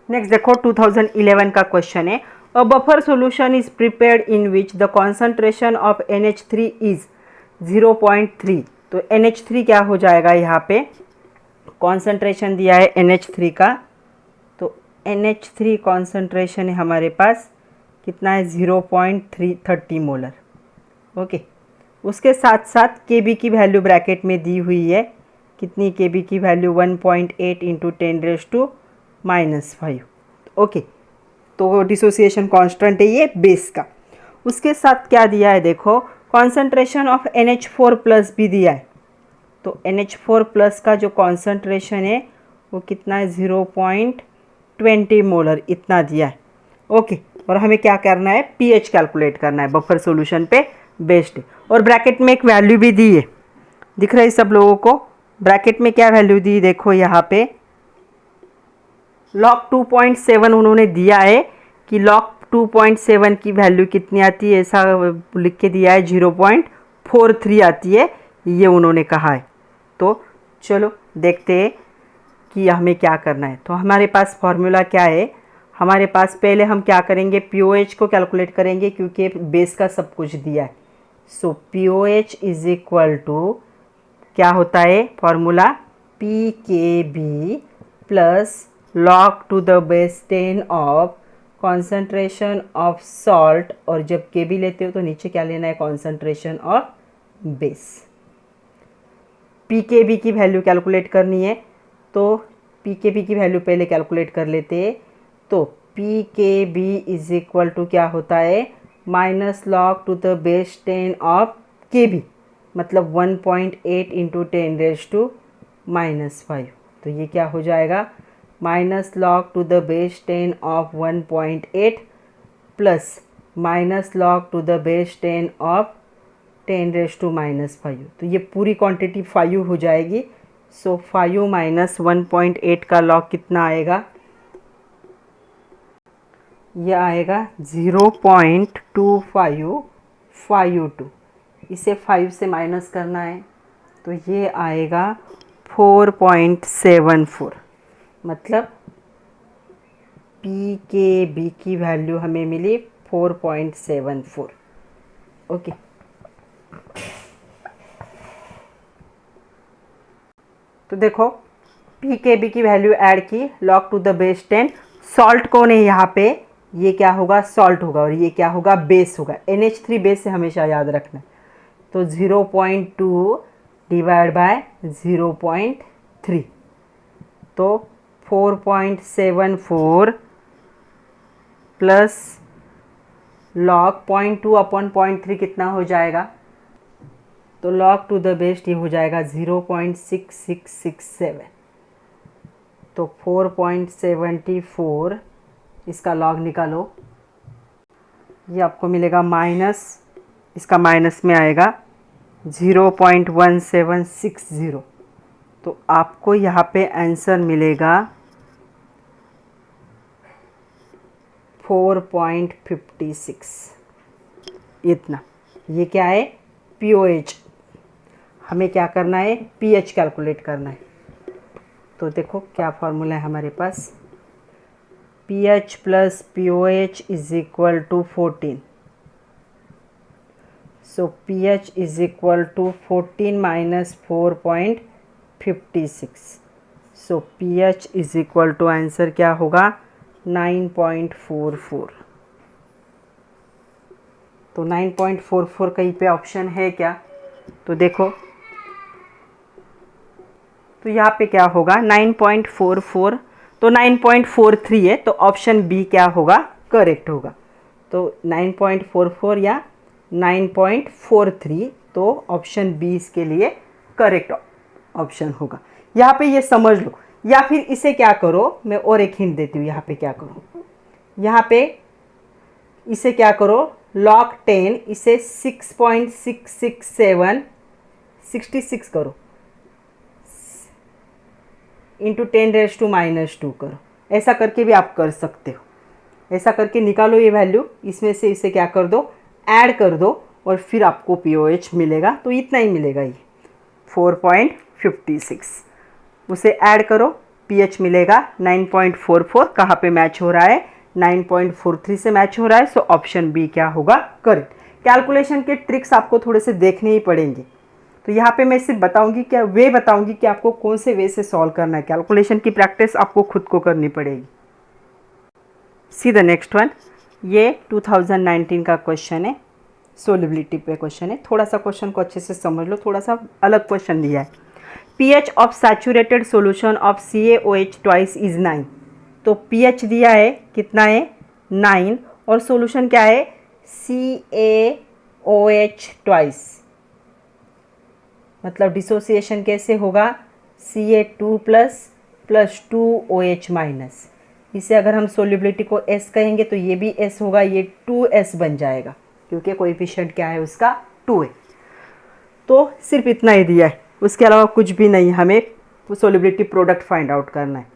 नेक्स्ट देखो 2011 का क्वेश्चन है, a buffer solution is prepared in which the concentration of NH3 is 0.3। तो NH3 क्या हो जाएगा, यहाँ पे कॉन्सेंट्रेशन दिया है NH3 का, तो NH3 कॉन्सेंट्रेशन है हमारे पास कितना है, 0.330 मोलर। ओके, उसके साथ साथ Kb की वैल्यू ब्रैकेट में दी हुई है, कितनी Kb की वैल्यू 1.8 इंटू 10⁻⁻5। ओके, तो डिसोसिएशन कांस्टेंट है ये बेस का। उसके साथ क्या दिया है देखो, कॉन्सेंट्रेशन ऑफ NH4 प्लस भी दिया है। तो NH4 प्लस का जो कॉन्सेंट्रेशन है वो कितना है, 0.20 मोलर, इतना दिया है। ओके, और हमें क्या करना है, pH कैलकुलेट करना है, बफर सॉल्यूशन पे बेस्ड है, और ब्रैकेट में एक वैल्यू भी दी है। दिख रहा है सब लोगों को? ब्रैकेट में क्या वैल्यू दी देखो यहाँ पे log 2.7 उन्होंने दिया है कि log 2.7 की वैल्यू कितनी आती है, ऐसा लिख के दिया है 0.43 आती है, ये उन्होंने कहा है। तो चलो देखते हैं कि हमें क्या करना है। तो हमारे पास फॉर्मूला क्या है, हमारे पास पहले हम क्या करेंगे, POH को कैलकुलेट करेंगे क्योंकि बेस का सब कुछ दिया है। So POH is equal to क्या होता है formula, PKB plus log to the base 10 of concentration of salt, और जब KB लेते हो तो नीचे क्या लेना है, कॉन्सेंट्रेशन ऑफ बेस। PKB की वैल्यू कैलकुलेट करनी है, तो PKB की वैल्यू पहले कैलकुलेट कर लेते हैं। तो PKB इज इक्वल टू क्या होता है, minus log to the base 10 of KB, मतलब 1.8 इंटू 10⁻⁻5। तो ये क्या हो जाएगा, minus log to the base 10 of 1.8 plus minus log to the base 10 of 10⁻⁻5। तो ये पूरी क्वांटिटी 5 हो जाएगी। सो 5 माइनस 1.8 का log कितना आएगा, यह आएगा 0.2552। इसे 5 से माइनस करना है तो ये आएगा 4.74, मतलब PKB की वैल्यू हमें मिली 4.74। ओके, तो देखो PKB की वैल्यू ऐड की, log to the base 10, salt कौन है यहाँ पे, ये क्या होगा, सॉल्ट होगा, और ये क्या होगा, बेस होगा। NH3 बेस से हमेशा याद रखना है। तो 0.2 डिवाइड बाय 0.3, तो 4.74 प्लस log 0.2 अपॉन 0.3 कितना हो जाएगा, तो log टू द बेस ये हो जाएगा 0.6667। तो 4.74 इसका log निकालो, ये आपको मिलेगा माइनस, इसका माइनस में आएगा 0.1760। तो आपको यहाँ पे आंसर मिलेगा 4.56। इतना, ये क्या है, POH। हमें क्या करना है, pH कैलकुलेट करना है। तो देखो क्या फॉर्मूला है हमारे पास, pH plus POH is equal to 14। So pH is equal to 14 minus 4.56। So pH is equal to answer क्या होगा, 9.44। तो 9.44 कहीं पे ऑप्शन है क्या, तो देखो, तो यहाँ पे क्या होगा 9.44, तो 9.43 है, तो ऑप्शन बी क्या होगा, करेक्ट होगा। तो 9.44 या 9.43, तो ऑप्शन बी इसके लिए करेक्ट ऑप्शन होगा। यहाँ पे ये समझ लो, या फिर इसे क्या करो, मैं और एक हिंट देती हूँ। यहाँ पे क्या करो, यहाँ पे इसे क्या करो, log 10 इसे 6.667 करो इंटू 10⁻⁻2 करो। ऐसा करके भी आप कर सकते हो, ऐसा करके निकालो ये वैल्यू, इसमें से इसे क्या कर दो, ऐड कर दो, और फिर आपको POH मिलेगा। तो इतना ही मिलेगा, ये 4.56। उसे ऐड करो, pH मिलेगा 9.44। कहाँ पे मैच हो रहा है, 9.43 से मैच हो रहा है। सो ऑप्शन बी क्या होगा, करेक्ट। कैलकुलेशन के ट्रिक्स आपको थोड़े से देखने ही पड़ेंगे। तो यहाँ पे मैं सिर्फ बताऊंगी, क्या वे बताऊंगी कि आपको कौन से वे से सॉल्व करना है। कैलकुलेशन की प्रैक्टिस आपको खुद को करनी पड़ेगी। सी द नेक्स्ट वन, ये 2019 का क्वेश्चन है, सोलिबिलिटी पे क्वेश्चन है। थोड़ा सा क्वेश्चन को अच्छे से समझ लो, थोड़ा सा अलग क्वेश्चन दिया है। pH of saturated solution of CaOH twice is 9। तो pH दिया है, कितना है, 9, और सोल्यूशन क्या है, CaOH ट्वाइस। मतलब डिसोसिएशन कैसे होगा, Ca2 प्लस 2OH माइनस। इसे अगर हम सोल्युबिलिटी को S कहेंगे तो ये भी S होगा, ये 2S बन जाएगा, क्योंकि कोएफिशिएंट क्या है उसका, 2 है। तो सिर्फ इतना ही दिया है। उसके अलावा कुछ भी नहीं, हमें सोल्युबिलिटी प्रोडक्ट फाइंड आउट करना है।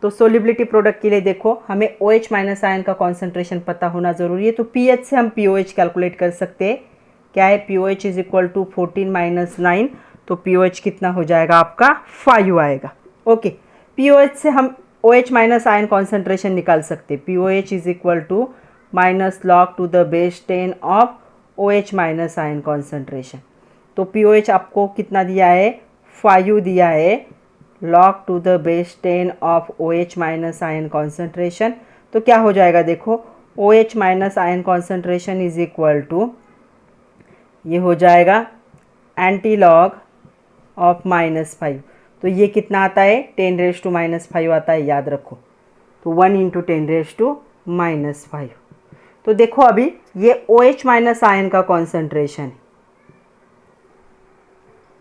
तो सोल्युबिलिटी प्रोडक्ट के लिए देखो हमें OH माइनस आयन का कॉन्सेंट्रेशन पता होना ज़रूरी है। तो pH से हम POH कैलकुलेट कर सकते हैं। क्या है, POH is equal to 14 minus 9, तो POH कितना हो जाएगा आपका 5 आएगा। ओके, POH से हम OH माइनस आयन कॉन्सेंट्रेशन निकाल सकते हैं। POH is equal to minus log to the base 10 of OH minus ion concentration. तो POH आपको कितना दिया है, 5 दिया है, log to the base 10 of OH minus ion concentration. तो क्या हो जाएगा देखो, OH minus ion concentration is equal to, ये हो जाएगा एंटी लॉग ऑफ -5। तो ये कितना आता है, 10⁻⁻5 आता है, याद रखो। तो 1 × 10⁻⁻5। तो देखो अभी ये OH माइनस आयन का कॉन्सेंट्रेशन है।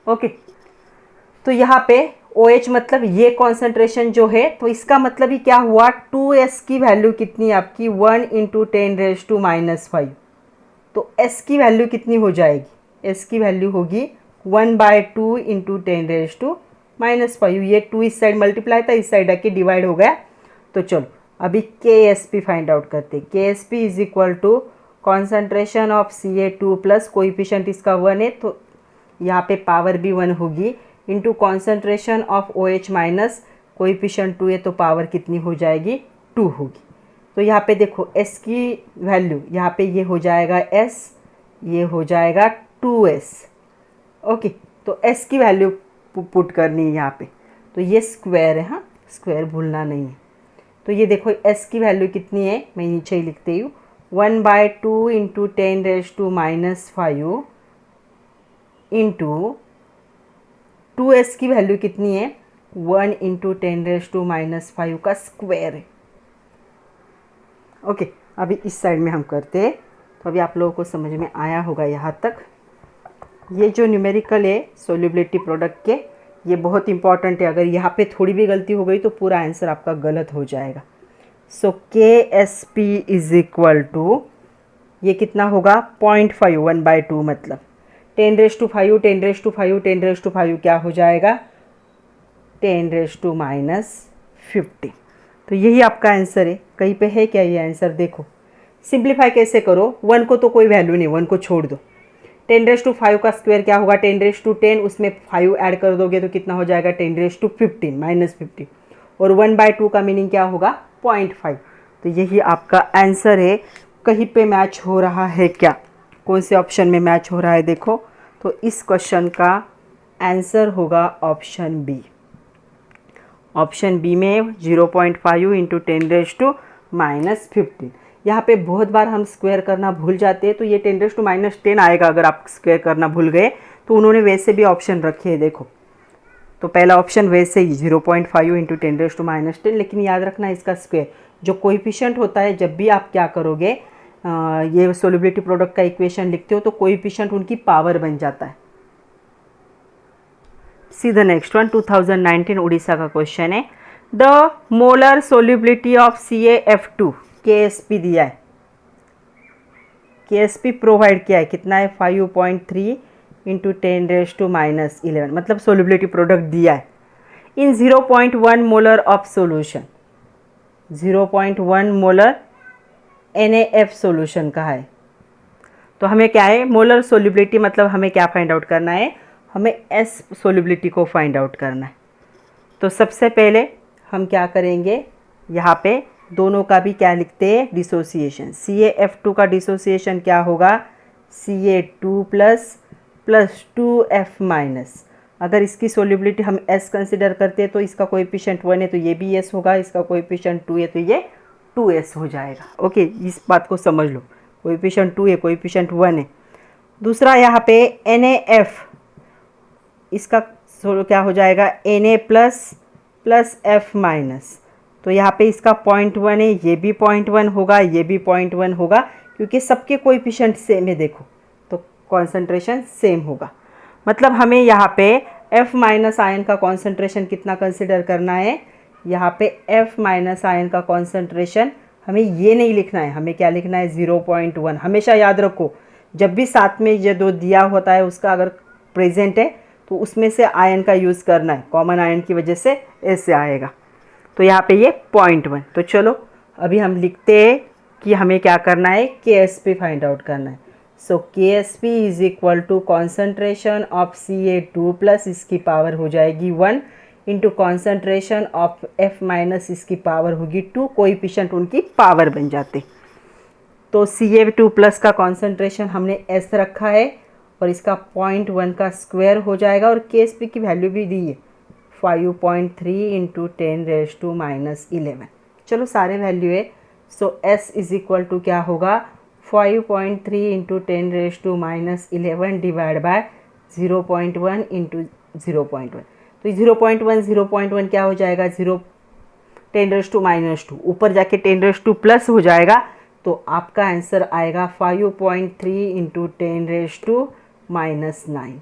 ओके, तो यहाँ पे OH मतलब ये कॉन्सेंट्रेशन जो है, तो इसका मतलब ही क्या हुआ, 2S की वैल्यू कितनी है आपकी, 1 × 10⁻⁻5। तो S की वैल्यू कितनी हो जाएगी, S की वैल्यू होगी 1/2 × 10⁻⁻5। ये 2 इस साइड मल्टीप्लाई था, इस साइड आके डिवाइड हो गया। तो चलो अभी KSP फाइंड आउट करते हैं। KSP is equal to concentration of Ca2 plus, coefficient इसका 1 है तो यहाँ पे पावर भी 1 होगी, into concentration of OH minus, coefficient 2 है तो पावर कितनी हो जाएगी, 2 होगी। तो यहाँ पे देखो S की वैल्यू, यहाँ पे ये हो जाएगा S, ये हो जाएगा 2S। ओके, तो S की वैल्यू पुट करनी है यहाँ पे। तो ये स्क्वायर है, हाँ स्क्वायर भूलना नहीं है। तो ये देखो S की वैल्यू कितनी है, मैं नीचे ही लिखती हूँ, 1/2 × 10⁻⁻5 इंटू 2S की वैल्यू कितनी है, 1 × 10⁻⁻5 का स्क्वायर है। ओके, अभी इस साइड में हम करते हैं। तो अभी आप लोगों को समझ में आया होगा यहाँ तक। ये जो न्यूमेरिकल है सोल्युबिलिटी प्रोडक्ट के, ये बहुत इंपॉर्टेंट है। अगर यहाँ पे थोड़ी भी गलती हो गई तो पूरा आंसर आपका गलत हो जाएगा। सो KSP इज इक्वल टू, ये कितना होगा 0.5, 1/2 मतलब 10⁻⁵, 10⁻⁵, 10⁻⁵ क्या हो जाएगा, 10⁻⁻15। तो यही आपका आंसर है। कहीं पे है क्या ये आंसर, देखो सिंप्लीफाई कैसे करो, 1 को तो कोई वैल्यू नहीं, 1 को छोड़ दो। 10⁻5 का स्क्वायर क्या होगा, 10⁻10, उसमें 5 ऐड कर दोगे तो कितना हो जाएगा, 10⁻15 -15। और 1/2 का मीनिंग क्या होगा, 0.5। तो यही आपका आंसर है। कहीं पे मैच हो रहा है क्या, कौन से ऑप्शन में मैच हो रहा है देखो। तो इस क्वेश्चन का आंसर होगा ऑप्शन बी। ऑप्शन बी में 0.5 × 10⁻⁻15। यहाँ पे बहुत बार हम स्क्वायर करना भूल जाते हैं, तो ये 10⁻⁻10 आएगा अगर आप स्क्वायर करना भूल गए। तो उन्होंने वैसे भी ऑप्शन रखे हैं देखो। तो पहला ऑप्शन वैसे ही 0.5 × 10⁻⁻10, लेकिन याद रखना इसका स्क्वायर जो कोएफिशिएंट होता है, जब भी आप क्या करोगे, ये सोल्युबिलिटी प्रोडक्ट का इक्वेशन लिखते हो तो कोएफिशिएंट उनकी पावर बन जाता है। सी द नेक्स्ट वन, 2019 उड़ीसा का क्वेश्चन है। The molar solubility of CaF2, KSP दिया है, KSP प्रोवाइड किया है, कितना है 5.3 × 10⁻⁻11, मतलब सोल्युबिलिटी प्रोडक्ट दिया है इन 0.1 molar of solution. 0.1 molar NaF solution का है। तो हमें क्या है, मोलर सोल्युबिलिटी मतलब हमें क्या फाइंड आउट करना है, हमें S सोल्युबिलिटी को फाइंड आउट करना है। तो सबसे पहले हम क्या करेंगे, यहाँ पे दोनों का भी क्या लिखते हैं, डिसोसिएशन। CaF2 का डिसोसिएशन क्या होगा, Ca2 प्लस 2F माइनस। अगर इसकी सोल्युबिलिटी हम S कंसिडर करते हैं तो इसका कोएफिशिएंट 1 है तो ये भी S होगा, इसका कोएफिशिएंट 2 है तो ये 2S हो जाएगा। ओके, इस बात को समझ लो, कोएफिशिएंट 2 है, कोएफिशिएंट 1 है। दूसरा यहाँ पे NaF, इसका क्या हो जाएगा, Na प्लस F माइनस। तो यहाँ पे इसका 0.1 है, ये भी 0.1 होगा, ये भी 0.1 होगा, क्योंकि सबके कोएफिशिएंट सेम है देखो, तो कॉन्सेंट्रेशन सेम होगा। मतलब हमें यहाँ पे F माइनस आयन का कॉन्सेंट्रेशन कितना कंसिडर करना है, यहाँ पे F माइनस आयन का कॉन्सेंट्रेशन हमें ये नहीं लिखना है, हमें क्या लिखना है, 0.1। हमेशा याद रखो, जब भी साथ में ये दो दिया होता है उसका अगर प्रेजेंट है तो उसमें से आयन का यूज़ करना है, कॉमन आयन की वजह से ऐसे आएगा। तो यहाँ पे ये 0.1। तो चलो अभी हम लिखते हैं कि हमें क्या करना है, KSP फाइंड आउट करना है। So KSP is equal to concentration of Ca2 plus इसकी पावर हो जाएगी 1 into concentration of F minus इसकी पावर होगी 2, कोएफिशिएंट उनकी पावर बन जाते। तो Ca2 प्लस का कॉन्सेंट्रेशन हमने S रखा है और इसका 0.1 का स्क्वायर हो जाएगा और KSP की वैल्यू भी दी है 5.3 इंटू 10⁻⁻11। चलो सारे वैल्यू है। सो S इज इक्वल टू क्या होगा 5.3 इंटू 10⁻11 डिवाइड बाय 0.1 इंटू 0.1। तो 0.1 क्या हो जाएगा 10⁻2 ऊपर जाके 10⁻2 प्लस हो जाएगा। तो आपका आंसर आएगा 5.3 इंटू 10⁻⁻9।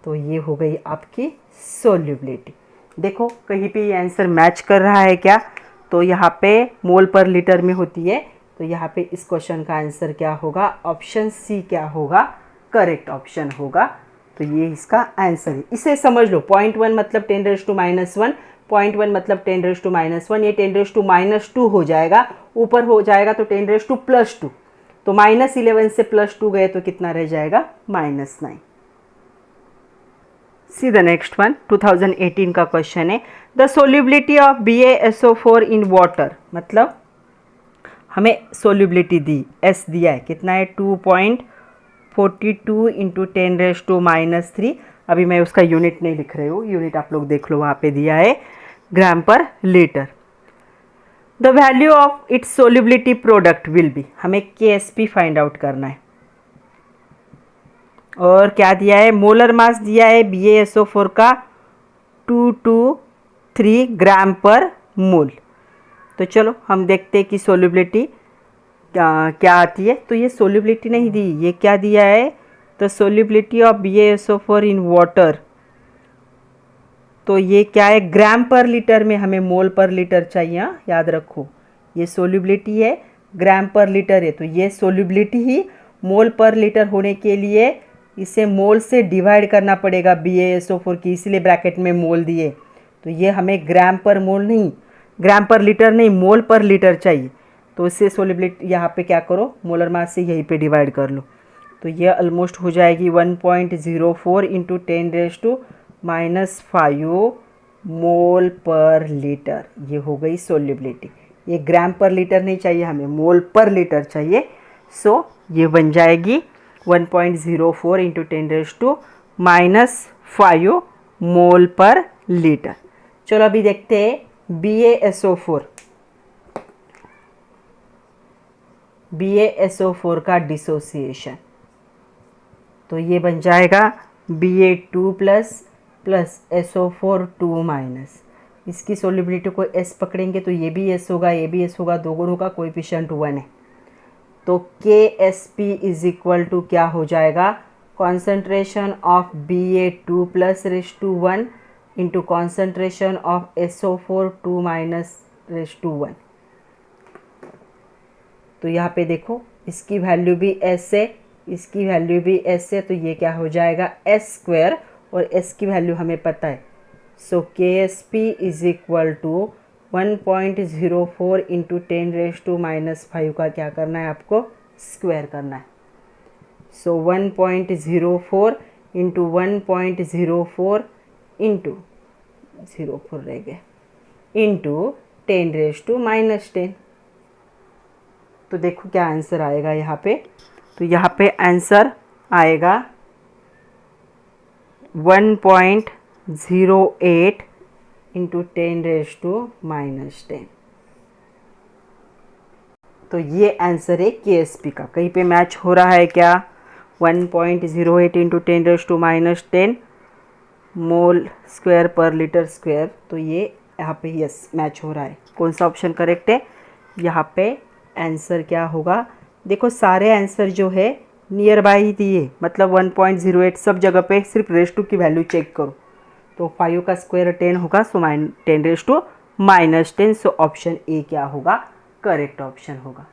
तो ये हो गई आपकी सोल्यूबिलिटी। देखो कहीं पे ये आंसर मैच कर रहा है क्या, तो यहाँ पे मोल पर लीटर में होती है। तो यहाँ पे इस क्वेश्चन का आंसर क्या होगा, ऑप्शन सी क्या होगा, करेक्ट ऑप्शन होगा। तो ये इसका आंसर है। इसे समझ लो 0.1 मतलब 10⁻1, 0.1 मतलब 10⁻1, ये 10⁻2 हो जाएगा, ऊपर हो जाएगा तो 10⁻2। तो -11 से +2 गए तो कितना रह जाएगा -9। सी द नेक्स्ट वन 2018 का क्वेश्चन है the solubility of BaSO4 in water. मतलब हमें सोल्यूबिलिटी दी, S दिया है, कितना है 2.42 इंटू 10⁻3। अभी मैं उसका यूनिट नहीं लिख रही हूँ, यूनिट आप लोग देख लो, वहाँ पे दिया है ग्राम पर litre. The value of its solubility product will be, हमें KSP फाइंड आउट करना है। और क्या दिया है, मोलर मास दिया है BaSO4 का 223 ग्राम पर मोल। तो चलो हम देखते हैं कि सोल्यूबिलिटी क्या आती है। तो ये सोल्यूबिलिटी नहीं दी, ये क्या दिया है, तो solubility of BaSO4 in water. तो ये क्या है, ग्राम पर लीटर में, हमें मोल पर लीटर चाहिए, याद रखो। ये सोल्यूबिलिटी है, ग्राम पर लीटर है, तो ये सोल्यूबिलिटी ही मोल पर लीटर होने के लिए इसे मोल से डिवाइड करना पड़ेगा BaSO4 की, इसलिए ब्रैकेट में मोल दिए। तो ये हमें ग्राम पर मोल नहीं, ग्राम पर लीटर नहीं, मोल पर लीटर चाहिए। तो इससे सोल्यूबिलिटी यहाँ पे क्या करो, मोलर मास से यहीं पे डिवाइड कर लो। तो ये ऑलमोस्ट हो जाएगी 1.04 इंटू 10⁻5 मोल पर लीटर। ये हो गई सोल्यूबिलिटी। ये ग्राम पर लीटर नहीं चाहिए, हमें मोल पर लीटर चाहिए। सो ये बन जाएगी 1.04 इंटू 10⁻5 मोल पर लीटर। चलो अभी देखते हैं BaSO4 का डिसोसिएशन। तो ये बन जाएगा Ba2 प्लस SO4 2-। इसकी सोल्यूबिलिटी को S पकड़ेंगे तो ये भी S होगा, ये भी S होगा, दोनों का कोएफिशिएंट 1 है। तो KSP इज इक्वल टू क्या हो जाएगा, concentration of Ba2 plus raise to 1 into concentration of SO4 2- raise to 1। तो यहाँ पे देखो इसकी वैल्यू भी S है, इसकी वैल्यू भी S है, तो ये क्या हो जाएगा S², और S की वैल्यू हमें पता है। So KSP is equal to 1.04 into 10⁻5 का क्या करना है आपको, स्क्वायर करना है। सो 1.04 इंटू 1.04 इंटू 04 रह गए इंटू 10⁻10। तो देखो क्या आंसर आएगा यहाँ पे। तो यहाँ पे आंसर आएगा 1.08 इंटू 10⁻10। तो ये आंसर है KSP का। कहीं पे मैच हो रहा है क्या, 1.08 इंटू 10⁻10 मोल स्क्वायर पर लीटर स्क्वायर। तो ये यहाँ पे यस मैच हो रहा है। कौन सा ऑप्शन करेक्ट है, यहाँ पे आंसर क्या होगा, देखो सारे आंसर जो है नियर बाय ही दिए, मतलब 1.08 सब जगह पे, सिर्फ रेस टू की वैल्यू चेक करो। तो 5 का स्क्वायर 10 होगा, सो 10⁻10। सो ऑप्शन ए क्या होगा, करेक्ट ऑप्शन होगा।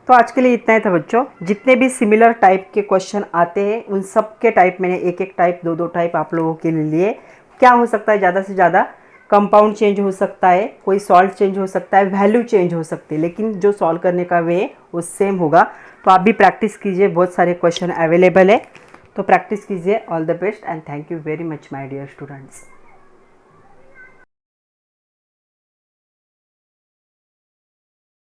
तो आज के लिए इतना ही था बच्चों। जितने भी सिमिलर टाइप के क्वेश्चन आते हैं उन सब के टाइप मैंने एक एक टाइप, दो दो टाइप आप लोगों के लिए। क्या हो सकता है, ज़्यादा से ज़्यादा कंपाउंड चेंज हो सकता है, कोई सॉल्ट चेंज हो सकता है, वैल्यू चेंज हो सकती है, लेकिन जो सॉल्व करने का वे वो सेम होगा। तो आप भी प्रैक्टिस कीजिए, बहुत सारे क्वेश्चन अवेलेबल है, तो प्रैक्टिस कीजिए। All the best and thank you very much my dear students.